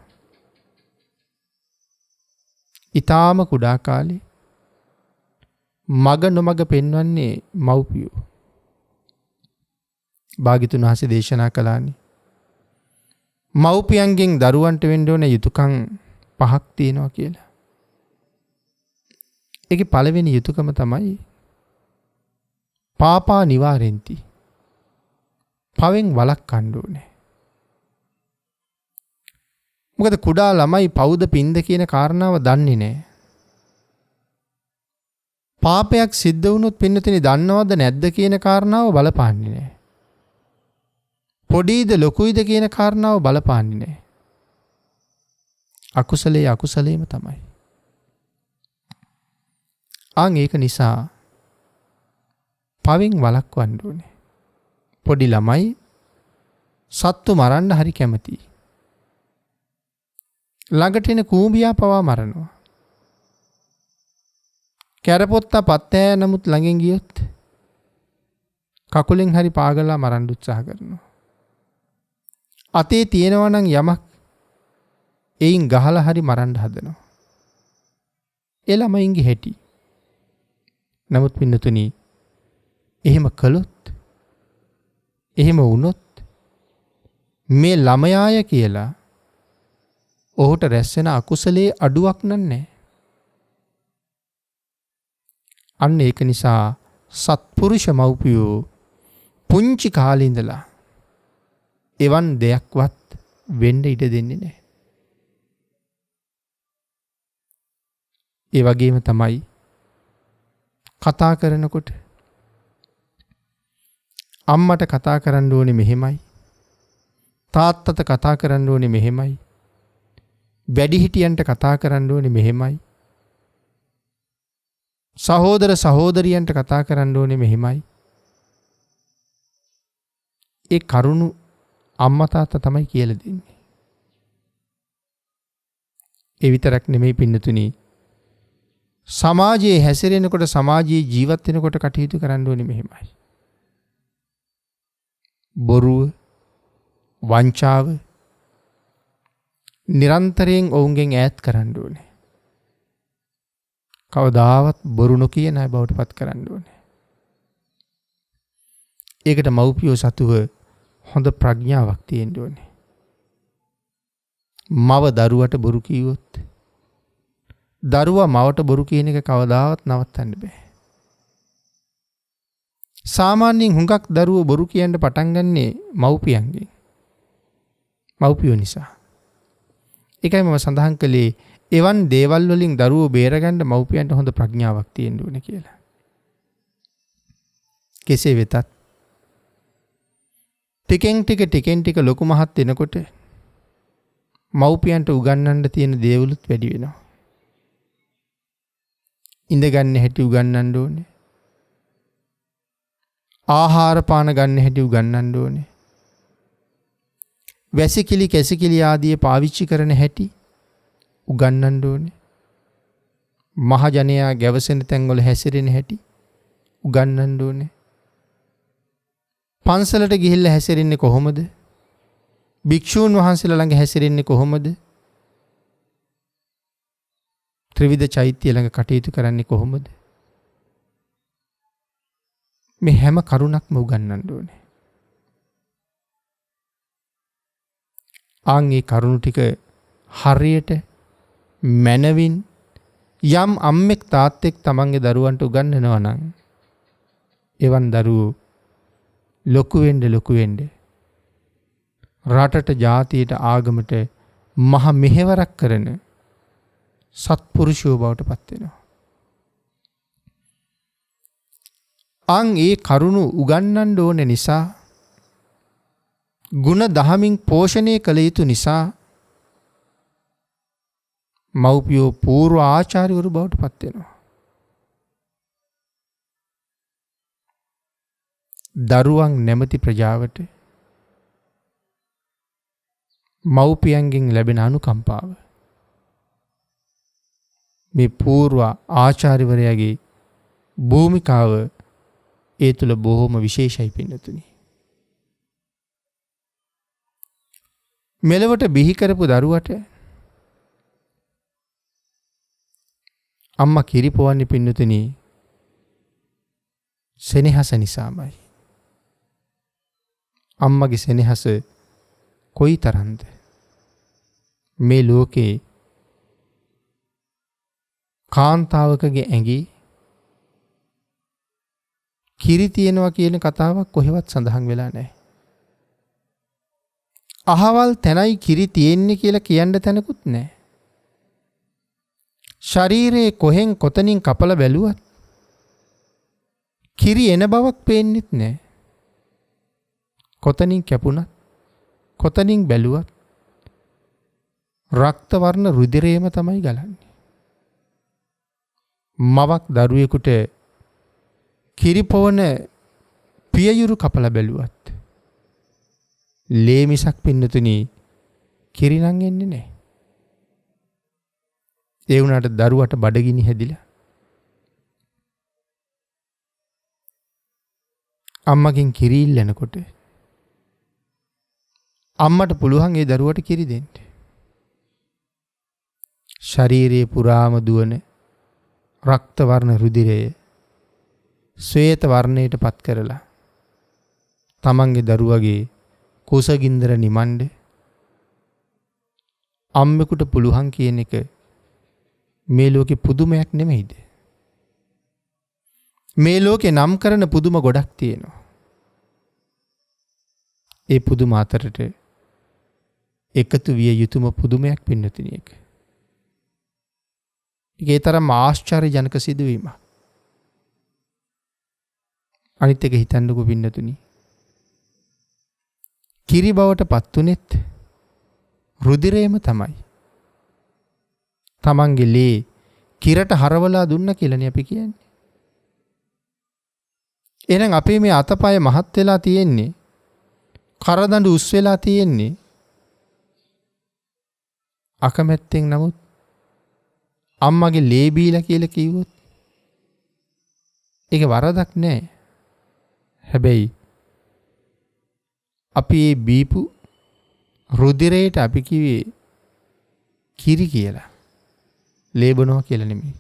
ඊටාම කුඩා කාලේ මග නොමග පෙන්වන්නේ මව්පියෝ. භාග්‍යතුන් වහන්සේ දේශනා කළානේ. මව්පියන්ගෙන් දරුවන්ට වෙන්න ඕන යුතුයකම් 5ක් තියෙනවා කියලා. ඒකේ පළවෙනි යුතුයකම තමයි පාපා නිවාරෙන්ති. පවෙන් වළක්වන්න ඕනේ. මොකද කුඩා ළමයි පවුද පින්ද කියන කාරණාව දන්නේ නැහැ. පාපයක් සිද්ධ වුණොත් පින්නතෙනි දන්නවද නැද්ද කියන කාරණාව බලපාන්නේ නැහැ. පොඩිද ලොකුයිද කියන කාරණාව බලපාන්නේ නැහැ. අකුසලේම තමයි. ඒක නිසා පවෙන් වළක්වන්න ඕනේ. පොඩි ළමයි සත්තු මරන්න හරි කැමතියි. ළඟට එන කූඹියා පවා මරනවා. කැරපොත්තා පත්තෑ නමුත් ළඟින් ගියොත් කකුලෙන් හරි පාගලා මරන්න උත්සාහ කරනවා. අතේ තියෙනවා නම් යමක් එයින් ගහලා හරි මරන්න හදනවා. ඒ ළමයින්ගේ හැටි. නමුත් පින්නතුනි, එහෙම කළොත්, එහෙම වුණොත් මේ ළමයාය කියලා ඔහුට රැස් වෙන අකුසලයේ අඩුවක් නැහැ. අන්න ඒක නිසා සත්පුරුෂ මව්පියෝ පුංචි කාලේ ඉඳලා එවන් දෙයක්වත් වෙන්න ඉඩ දෙන්නේ නැහැ. ඒ වගේම තමයි කතා කරනකොට අම්මට කතා කරන්න ඕනේ මෙහෙමයි, තාත්තට කතා කරන්න ඕනේ මෙහෙමයි, වැඩිහිටියන්ට කතා කරන්න ඕනේ මෙහෙමයි, සහෝදර සහෝදරියන්ට කතා කරන්න ඕනේ මෙහෙමයි. ඒ කරුණු අම්මා තාත්තා තමයි කියලා දෙන්නේ. ඒ විතරක් නෙමෙයි පින්නතුනි, සමාජයේ හැසිරෙනකොට, සමාජයේ ජීවත් වෙනකොට කටයුතු කරන්න ඕනේ මෙහෙමයි. බොරුව, වංචාව නිරන්තරයෙන් ඔවුන්ගෙන් ඈත් කරන්න ඕනේ. කවදාවත් බොරු නොකියන අය බවට පත් කරන්න ඕනේ. ඒකට මව්පියෝ සතුව හොඳ ප්‍රඥාවක් තියෙන්න ඕනේ. මව දරුවට බොරු කිව්වොත් දරුවා මවට බොරු කියන එක කවදාවත් නවත්තන්න බෑ. සාමාන්‍යයෙන් හුඟක් දරුවෝ බොරු කියන්න පටන් ගන්නේ මව්පියන්ගෙන්. මව්පියෝ නිසා. ඒකයි මම සඳහන් කළේ එවන් දේවල් වලින් දරුවෝ බේරගන්න මව්පියන්ට හොඳ ප්‍රඥාවක් තියෙන්න ඕනේ කියලා. කෙසේ වෙතත් ටිකෙන් ටික ලොකු මහත් වෙනකොට මව්පියන්ට උගන්වන්න තියෙන දේවලුත් වැඩි වෙනවා. ඉඳ ගන්න හැටි උගන්වන්න ඕනේ. ආහාර පාන ගන්න හැටි උගන්වන්න ඕනේ. වැසිකිලි කැසිකිලි ආදී පාවිච්චි කරන හැටි උගන්වන්න ඕනේ. මහජනයා ගැවසෙන තැන්වල හැසිරෙන හැටි උගන්වන්න ඕනේ. පන්සලට ගිහිල්ලා හැසිරෙන්නේ කොහොමද? භික්ෂූන් වහන්සේලා ළඟ හැසිරෙන්නේ කොහොමද? ත්‍රිවිධ චෛත්‍ය ළඟ කටයුතු කරන්නේ කොහොමද? මේ හැම කරුණක්ම උගන්වන්න ඕනේ. ආන්ගේ කරුණු ටික හරියට මනවින් යම් අම්මෙක් තාත්තෙක් තමන්ගේ දරුවන්ට උගන්වනවා නම් එවන් දරුවෝ ලොකු වෙන්න රටට ජාතියට ආගමට මහ මෙහෙවරක් කරන සත්පුරුෂයෝ බවට පත් වෙනවා. ඒ කරුණු උගන්වන්න ඕන නිසා ගුණ දහමින් පෝෂණය කළ යුතු නිසා මව්පියෝ පූර්ව ආචාර්යවරු බවට පත් වෙනවා. දරුවන් නැමැති ප්‍රජාවට මව්පියන්ගෙන් ලැබෙන අනුකම්පාව මේ පූර්ව ආචාර්යවරයාගේ භූමිකාව ඒ තුළ බොහොම විශේෂයි පින්නතුනි. මෙලවට බිහි කරපු දරුවට අම්මා කිරිපොවන්නේ පින්නතුනි සෙනෙහස නිසාමයි. අම්මගේ සෙනෙහස කොයි තරම්ද? මේ ලෝකේ කාන්තාවකගේ ඇඟි කිරි තියෙනවා කියන කතාවක් කොහෙවත් සඳහන් වෙලා නැහැ. අහවල් තැනයි කිරි තියෙන්නේ කියලා කියන්න තැනකුත් නැහැ. ශරීරයේ කොහෙන් කොතනින් කපලා බැලුවත් කිරි එන බවක් පේන්නෙත් නැහැ. කොතනින් කැපුණත් කොතනින් බැලුවත් රක්ත වර්ණ රුධිරයම තමයි ගලන්නේ. මවක් දරුවෙකුට කිරිපොවන පියයුරු කපලා බැලුවත් ලේ මිසක් පින්නතුනි කිරි නම් එන්නේ නැහැ. ඒ වුණාට දරුවට බඩගිනි හැදිලා අම්මගෙන් කිරි ඉල්ලනකොට අම්මට පුළුවන් ඒ දරුවට කිරි දෙන්න. ශරීරයේ පුරාම දුවන රක්ත වර්ණ රුධිරය ශ්වේත වර්ණයට පත් කරලා තමන්ගේ දරුවගේ කුසගින්දර නිමණ්ඩ අම්මෙකුට පුළුවන් කියන එක මේ ලෝකේ පුදුමයක් නෙමෙයිද? මේ ලෝකේ නම් කරන පුදුම ගොඩක් තියෙනවා. ඒ පුදුම අතරට එකතු විය යුතුම පුදුමයක් පින්නතුනි එක. ඒ තරම් ආශ්චර්යජනක සිදුවීමක්. අනිත් එක හිතන්නකෝ පින්නතුනි. කිරි බවට පත්ුනේත් රුධිරයම තමයි. තමන්ගේ ලේ කිරට හරවලා දුන්න කියලානේ අපි කියන්නේ. එහෙනම් අපේ මේ අතපය මහත් වෙලා තියෙන්නේ, කරදඬු උස් වෙලා තියෙන්නේ අකමැත්තෙන්. නමුත් අම්මගේ ලේ බීලා කියලා කිව්වොත් ඒක වරදක් නෑ. හැබැයි අපි මේ බීපු රුධිරයට අපි කිව්වේ කිරි කියලා. ලේ බොනවා කියලා නෙමෙයි.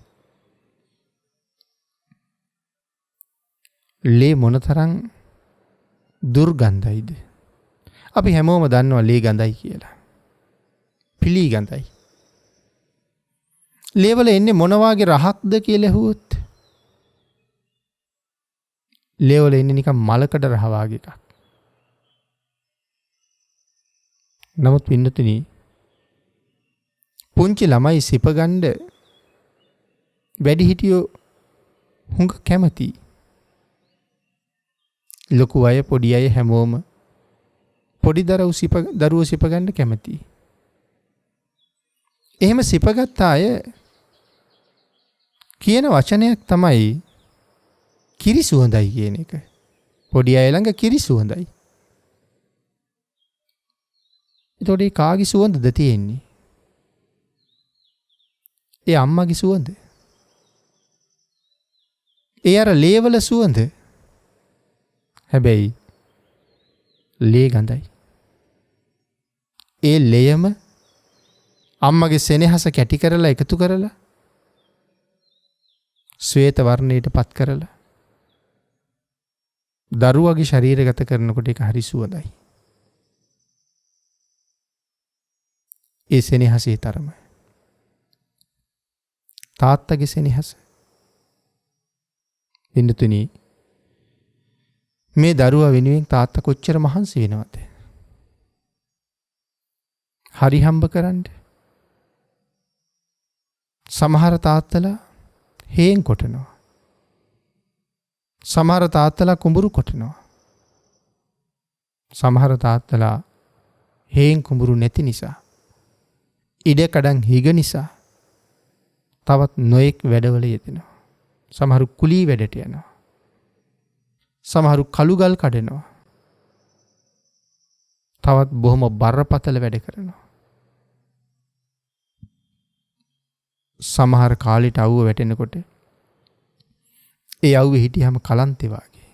ලේ මොනතරම් දුර්ගන්ධයිද? අපි හැමෝම දන්නවා ලේ ගඳයි කියලා. පිලී ගඳයි. ලේ වල එන්නේ මොන වාගේ රහක්ද කියලා ඇහුවොත් ලේ වල එන්නේ නිකන් මලකඩ රහ වාගේ එකක්. නමුත් පින්නතුනි පුංචි ළමයි සිප ගන්න වැඩි හිටියෝ හුඟ කැමති. ලොකු අය පොඩි අය හැමෝම පොඩි දරුවෝ සිප ගන්න කැමති. එහෙම සිපගත් අය කියන වචනයක් තමයි කිරි සුවඳයි කියන එක. පොඩි අය ළඟ කිරි සුවඳයි. එතකොට ඒ කාගේ සුවඳද තියෙන්නේ? ඒ අම්මගේ සුවඳ. ඒ අර ලේවල සුවඳ. හැබැයි ලේ ගඳයි. ඒ ලේයම අම්මගේ සෙනෙහස කැටි කරලා එකතු කරලා ශ්වේත වර්ණයට පත් කරලා දරුවගේ ශරීරගත කරනකොට ඒක හරි සුවඳයි. ඒ සෙනෙහසේ තරම. තාත්තගේ සෙනෙහස. පින්නතුනි මේ දරුවා වෙනුවෙන් තාත්තා කොච්චර මහන්සි වෙනවද? හරි හම්බ කරන්න. සමහර තාත්තලා හේන් කොටනවා. සමහර තාත්තලා කුඹුරු කොටනවා. සමහර තාත්තලා හේන් කුඹුරු නැති නිසා ඉඩකඩම් හිග නිසා තවත් නොයෙක් වැඩවල යෙදෙනවා. සමහරු කුලී වැඩට යනවා. සමහරු කළුගල් කඩනවා. තවත් බොහොම බරපතල වැඩ කරනවා. සමහර කාලෙට අවුව වැටෙනකොට ඒ අවුවේ හිටියම කලන්තේ වාගේ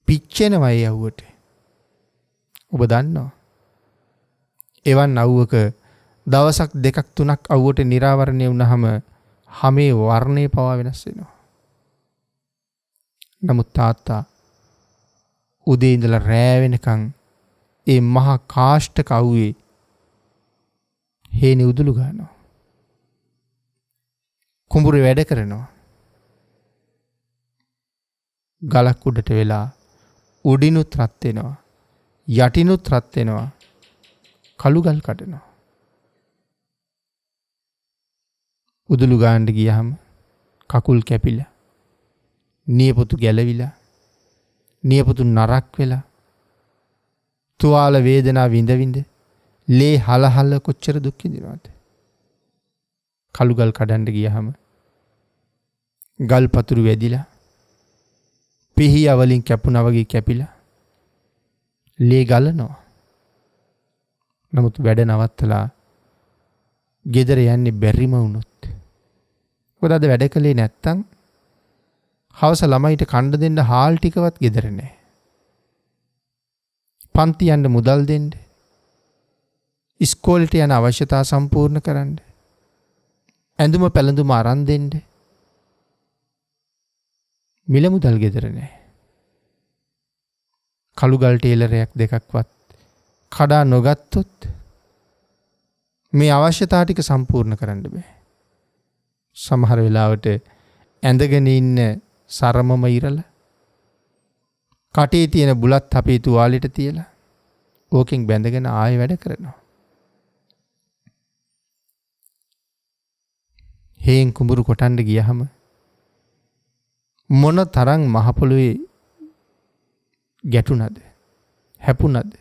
පිච්චෙනවා ඒ අවුවට. ඔබ දන්නවා එවන් අවුවක දවසක් දෙකක් තුනක් අවුවට නිරාවරණය වුණාම හැමේ වර්ණේ පවා වෙනස් වෙනවා. නමුත් තාත්තා උදේ ඉඳලා රෑ වෙනකන් ඒ මහා කාෂ්ඨක අවුවේ හේනේ උදුළු ගන්නවා. කුඹුරේ වැඩ කරනවා. ගලක් උඩට වෙලා උඩිනුත් රත් වෙනවා. යටිනුත් රත් වෙනවා. කළුගල් කඩනවා. උදුළු ගාන්න ගියාම කකුල් කැපිලා, නියපොතු ගැලවිලා, නියපොතු නරක් වෙලා, තුවාල වේදනා විඳ විඳ ලේ හලහල කොච්චර දුක් විඳිනවද? කළුගල් කඩන්න ගියාම ගල් පතුරු වැදිලා, පිහිය වලින් කැපුණා වගේ කැපිලා ලේ ගලනවා. නමුත් වැඩ නවත්තලා ගෙදර යන්නේ බැරිම වුණොත්. මොකද අද වැඩ කළේ නැත්තම් හවස ළමයිට කන්න දෙන්න හාල් ටිකවත් ගෙදර නැහැ. පන්ති යන්න මුදල් දෙන්න, ඉස්කෝලේට යන අවශ්‍යතා සම්පූර්ණ කරන්න, ඇඳුම පැළඳුම අරන් දෙන්න මිල මුදල් ගෙදර නැහැ. කළුගල් ටේලරයක් දෙකක්වත් කඩා නොගත්තොත් මේ අවශ්‍යතා ටික සම්පූර්ණ කරන්න බෑ. සමහර වෙලාවට ඇඳගෙන ඉන්න සරමම ඉරලා කටේ තියෙන බුලත් අපේ තුවාලෙට තියලා ඕකෙන් බැඳගෙන ආයෙ වැඩ කරනවා. හේන් කුඹුරු කොටන්න ගියහම මොන තරම් මහ පොළොවේ ගැටුණද, හැපුණද?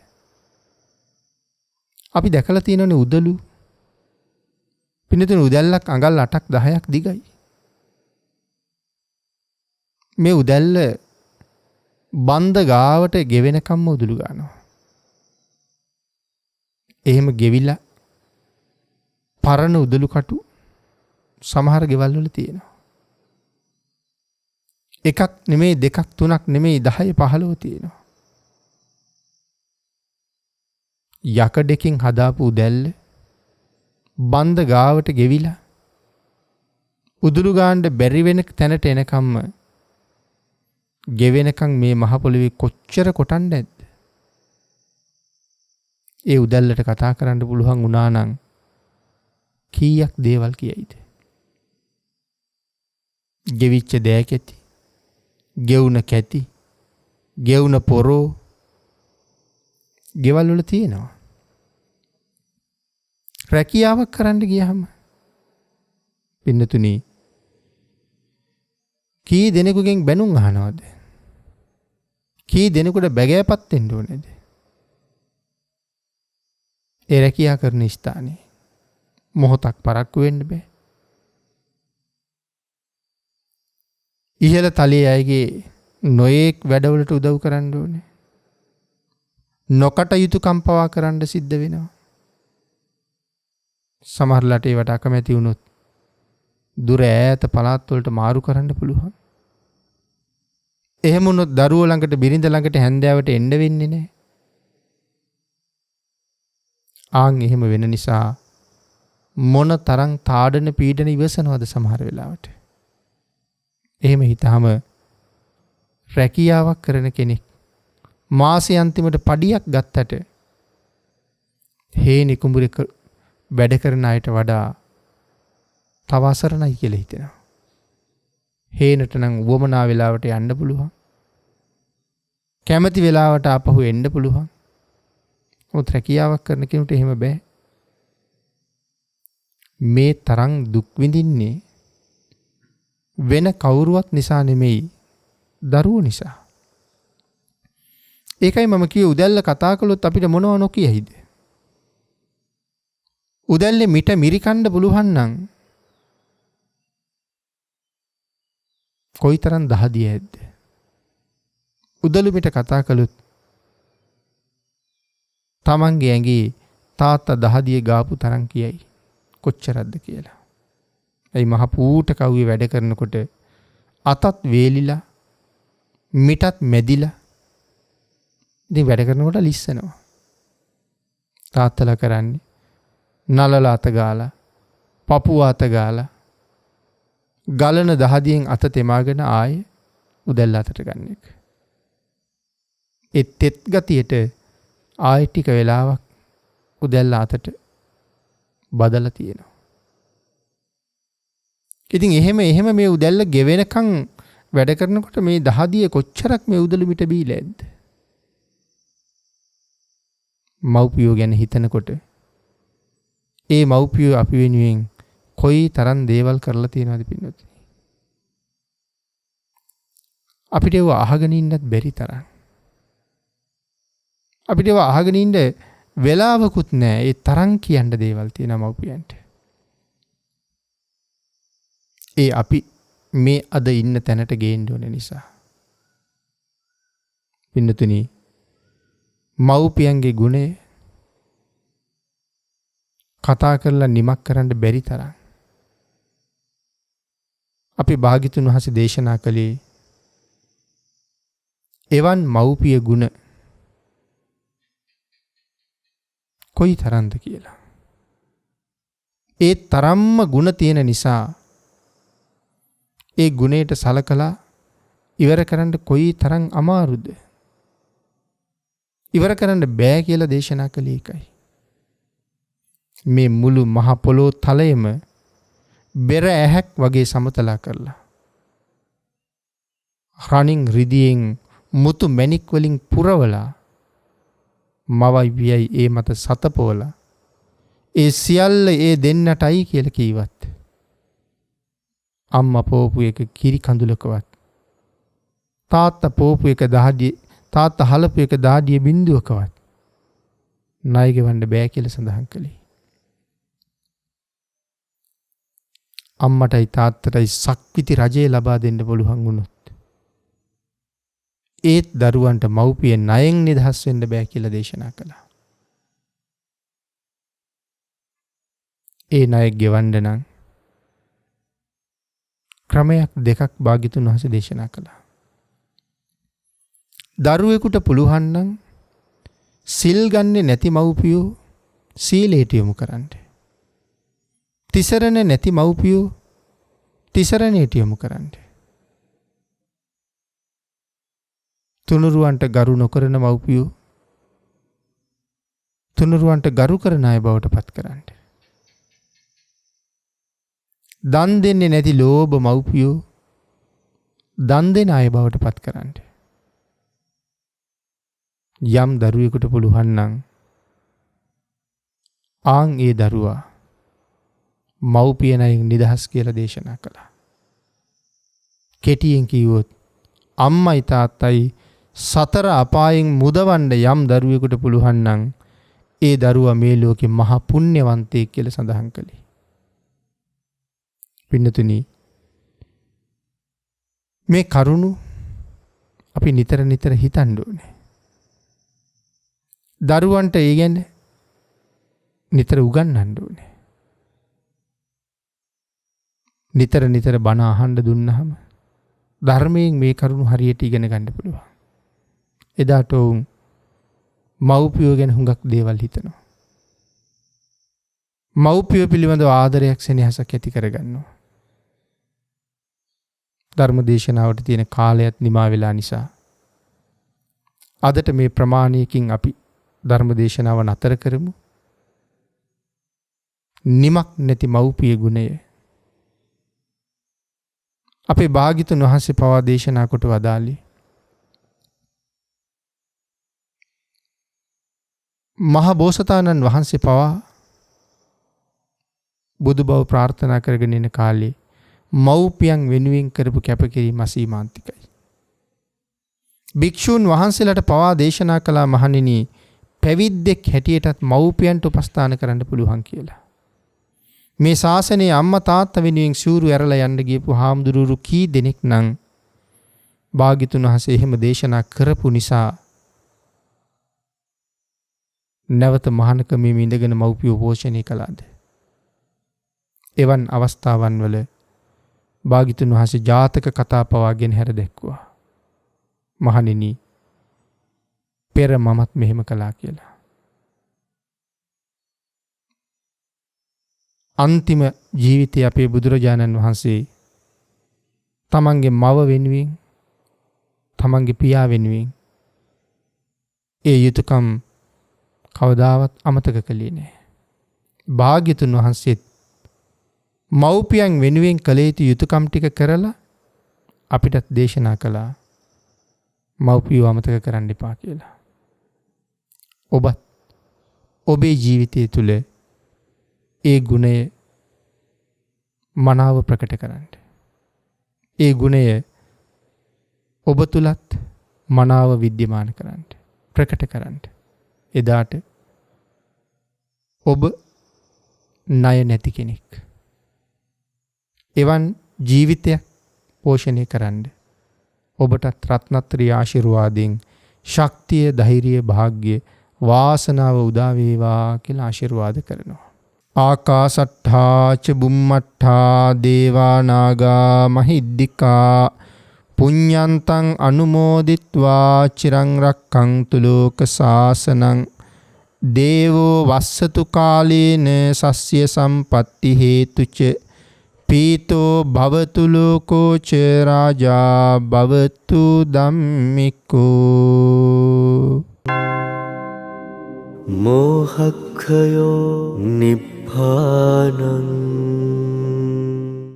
අපි දැකලා තියෙනනේ උදළු. පින්නතුනේ උදැල්ලක් අඟල් 8ක් 10ක් දිගයි. මේ උදැල්ල බන්ද ගාවට ගෙවෙනකම්ම උදළු ගන්නවා. එහෙම ගෙවිලා පරණ උදළු කටු සමහර ගෙවල් වල තියෙනවා. එකක් නෙමෙයි, දෙකක්, තුනක් නෙමෙයි, 10 15 තියෙනවා. යකඩකින් හදාපු උදැල්ල බන්ද ගාවට ගෙවිලා උදුළු ගාන්න බැරි වෙන තැනට එනකම්ම ගෙවෙනකන් මේ මහ පොළොවේ කොච්චර කොටන්නේ නැද්ද? ඒ උදැල්ලට කතා කරන්න පුළුවන් වුණා නම් කීයක් දේවල් කියයිද? ගෙවිච්ච දෑකැති, ගෙවුන කැති, ගෙවුන පොරෝ ගෙවල් වල තියෙනවා. රැකියාවක් කරන්න ගියහම පින්නතුනි කී දෙනෙකුගෙන් බැනුම් අහනවද? කී දෙනෙකුට බැගෑපත් වෙන්න ඕනේද? ඒ රැකියා කරන ස්ථානේ මොහොතක් පරක්කු වෙන්න බෑ. ඉහළ තලයේ අයගේ නොයෙක් වැඩවලට උදව් කරන්න ඕනේ. නොකටයුතුකම් පවා කරන්න සිද්ධ වෙනවා. සමහරලාට ඒවට අකමැති වුණොත් දුර ඈත පළාත් වලට මාරු කරන්න පුළුවන්. එහෙම වුණොත් දරුවෝ ළඟට බිරිඳ ළඟට හැන්දෑවට එන්න වෙන්නේ නැහැ. ආන් එහෙම වෙන නිසා මොන තරම් තාඩන පීඩන ඉවසනවද සමහර වෙලාවට. එහෙම හිතාම රැකියාවක් කරන කෙනෙක් මාසේ අන්තිමට පඩියක් ගත්තට හේනි කුඹුරේ වැඩ කරන අයට වඩා තව අසරණයි කියලා හිතෙනවා. හේනට නම් වමනා වෙලාවට යන්න පුළුවන්. කැමති වෙලාවට ආපහු එන්න පුළුවන්. මොකද රැකියාවක් කරන කෙනෙකුට එහෙම බෑ. මේ තරම් දුක් විඳින්නේ වෙන කවුරුවත් නිසා නෙමෙයි, දරුවෝ නිසා. ඒකයි මම කියේ උදැල්ල කතා කළොත් අපිට මොනව නොකියයිද? උදැල්ලේ මිට මිරිකන්න පුළුවන් නම් කොයිතරම් දහදිය ඇද්ද? උදළු මිට කතා කළොත් තමන්ගේ ඇඟේ තාත්තා දහදිය ගාපු තරම් කියයි කොච්චරක්ද කියලා. ඒ මහ පූට කවුවේ වැඩ කරනකොට අතත් වේලිලා මිටත් මැදිලා ඉතින් වැඩ කරනකොට ලිස්සනවා. තාත්තලා කරන්නේ නලල අත ගාලා, පපුව අත ගාලා, ගලන දහදියෙන් අත තෙමාගෙන ආයේ උදැල්ල අතට ගන්න එක. ඒ තෙත් ගතියට ආයෙ ටික වෙලාවක් උදැල්ල අතට බදලා තියෙනවා. ඉතින් එහෙම මේ උදැල්ල ගෙවෙනකන් වැඩ කරනකොට මේ දහදිය කොච්චරක් මේ උදළු මිට බීලා ඇද්ද? මව්පියෝ ගැන හිතනකොට ඒ මව්පියෝ අපි වෙනුවෙන් කොයි තරම් දේවල් කරලා තියෙනවද පින්නොත්. අපිට ඒව අහගෙන ඉන්නත් බැරි තරම්. අපිට ඒව අහගෙන ඉන්න වෙලාවකුත් නැහැ. ඒ තරම් කියන්න දේවල් තියෙනවා මව්පියන්ට. ඒ අපි මේ අද ඉන්න තැනට ගේන්න ඕන නිසා. පින්නතුනි මව්පියන්ගේ ගුණය කතා කරලා නිමක් කරන්න බැරි තරම් අපි භාග්‍යතුන් වහන්සේ දේශනා කළේ එවන් මව්පිය ගුණ කොයි තරම්ද කියලා. ඒ තරම්ම ගුණ තියෙන නිසා ඒ ගුණයට සලකලා ඉවර කරන්න කොයි තරම් අමාරුද? ඉවර කරන්න බෑ කියලා දේශනා කළේ ඒකයි. මේ මුළු මහ පොළොව තලයේම බෙර ඇහැක් වගේ සමතලා කරලා රණින් රිදියෙන් මුතු මැණික් වලින් පුරවලා මවයි වියයි ඒ මත සතපෝලා ඒ සියල්ල ඒ දෙන්නටයි කියලා කීවත් අම්මා පෝපු එක කිරි කඳුලකවත් තාත්තා පෝපු එක දහඩිය තාත්තා හලපු එක දහඩිය බින්දුවකවත් ණය ගෙවන්න බෑ කියලා සඳහන් කළේ. අම්මටයි තාත්තටයි සක්විති රජය ලබා දෙන්න පුළුවන් වුණොත් ඒත් දරුවන්ට මව්පිය ණයෙන් නිදහස් වෙන්න බෑ කියලා දේශනා කළා. ඒ ණය ගෙවන්න නම් ක්‍රමයක් දෙකක් භාග්‍යතුන් වහන්සේ දේශනා කළා. දරුවෙකුට පුළුවන් නම් සිල් ගන්නේ නැති මව්පියෝ සීලයට යොමු කරන්න. තිසරණ නැති මව්පියෝ තිසරණයට යොමු කරන්න. තුනුරුවන්ට ගරු නොකරන මව්පියෝ තුනුරුවන්ට ගරු කරන අය බවට පත් කරන්න. දන් දෙන්නේ නැති ලෝභ මව්පියෝ දන් දෙන අය බවට පත් කරන්න. යම් දරුවෙකුට පුළුවන් නම් ආන් ඒ දරුවා මව්පිය ණයෙන් නිදහස් කියලා දේශනා කළා. කෙටියෙන් කිව්වොත් අම්මයි තාත්තයි සතර අපායෙන් මුදවන්න යම් දරුවෙකුට පුළුවන් නම් ඒ දරුවා මේ ලෝකේ මහ පුණ්‍යවන්තයෙක් කියලා සඳහන් කළේ. පින්නතුනි, මේ කරුණු අපි නිතර නිතර හිතන්න ඕනේ. දරුවන්ට ඒ ගැන නිතර උගන්වන්න ඕනේ. නිතර නිතර බණ අහන්න දුන්නාම ධර්මයෙන් මේ කරුණු හරියට ඉගෙන ගන්න පුළුවන්. එදාට උන් මව්පියෝ ගැන හුඟක් දේවල් හිතනවා. මව්පියෝ පිළිබඳව ආදරයක් සෙනෙහසක් ඇති කරගන්නවා. ධර්ම දේශනාවට තියෙන කාලයත් නිමා වෙලා නිසා අදට මේ ප්‍රමාණයකින් අපි ධර්ම දේශනාව නතර කරමු. නිමක් නැති මව්පිය ගුණය අපේ භාග්‍යතුන් වහන්සේ පවා දේශනා කොට වදාළේ. මහ බෝසතාණන් වහන්සේ පවා බුදු බව ප්‍රාර්ථනා කරගෙන ඉන කාලේ මව්පියන් වෙනුවෙන් කරපු කැපකිරීම අසීමාන්තිකයි. භික්ෂූන් වහන්සේලාට පවා දේශනා කළා මහණෙනි, පැවිද්දෙක් හැටියටත් මව්පියන්ට උපස්ථාන කරන්න පුළුවන් කියලා. මේ ශාසනයේ අම්මා තාත්තා වෙනුවෙන් සිවුරු ඇරලා යන්න ගියපු හාමුදුරුවෝ කී දෙනෙක් නම් භාග්‍යතුන් වහන්සේ එහෙම දේශනා කරපු නිසා නැවත මහානකමේ ඉඳගෙන මව්පියෝ පෝෂණය කළාද? එවන් අවස්ථාවන් වල භාග්‍යතුන් වහන්සේ ජාතක කතා පවාගෙන හැර දැක්වුවා. මහණෙනි, පෙර මමත් මෙහෙම කළා කියලා. අන්තිම ජීවිතයේ අපේ බුදුරජාණන් වහන්සේ තමන්ගේ මව වෙනුවෙන්, තමන්ගේ පියා වෙනුවෙන් ඒ යුතුයකම් කවදාවත් අමතක කළේ නැහැ. භාග්‍යතුන් වහන්සේත් මව්පියන් වෙනුවෙන් කළ යුතු යුතුයකම් ටික කරලා අපිටත් දේශනා කළා මව්පියෝ අමතක කරන්න එපා කියලා. ඔබත් ඔබේ ජීවිතය තුළ ඒ ගුණය මනාව ප්‍රකට කරන්න. ඒ ගුණය ඔබ තුලත් මනාව විද්‍යමාන කරන්න, ප්‍රකට කරන්න. එදාට ඔබ ණය නැති කෙනෙක්. එවන් ජීවිතයක් පෝෂණය කරන්න ඔබටත් රත්නත්‍රි ආශිර්වාදයෙන් ශක්තිය, ධෛර්යය, භාග්‍ය, වාසනාව උදා වේවා කියලා ආශිර්වාද කරනවා. ආකාසට්ඨා ච බුම්මට්ඨා දේවා නාග මහිද්దికා පුඤ්ඤන්තං අනුමෝදිත්වා චිරං රක්ඛන්තු ලෝක සාසනං දේවෝ වස්සතු කාලේන සස්්‍ය සම්පatti හේතුච පීතෝ භවතු ලෝකෝ ච රාජා භවතු ධම්මිකෝ. මෝහක්ඛයෝ නිබ්බානං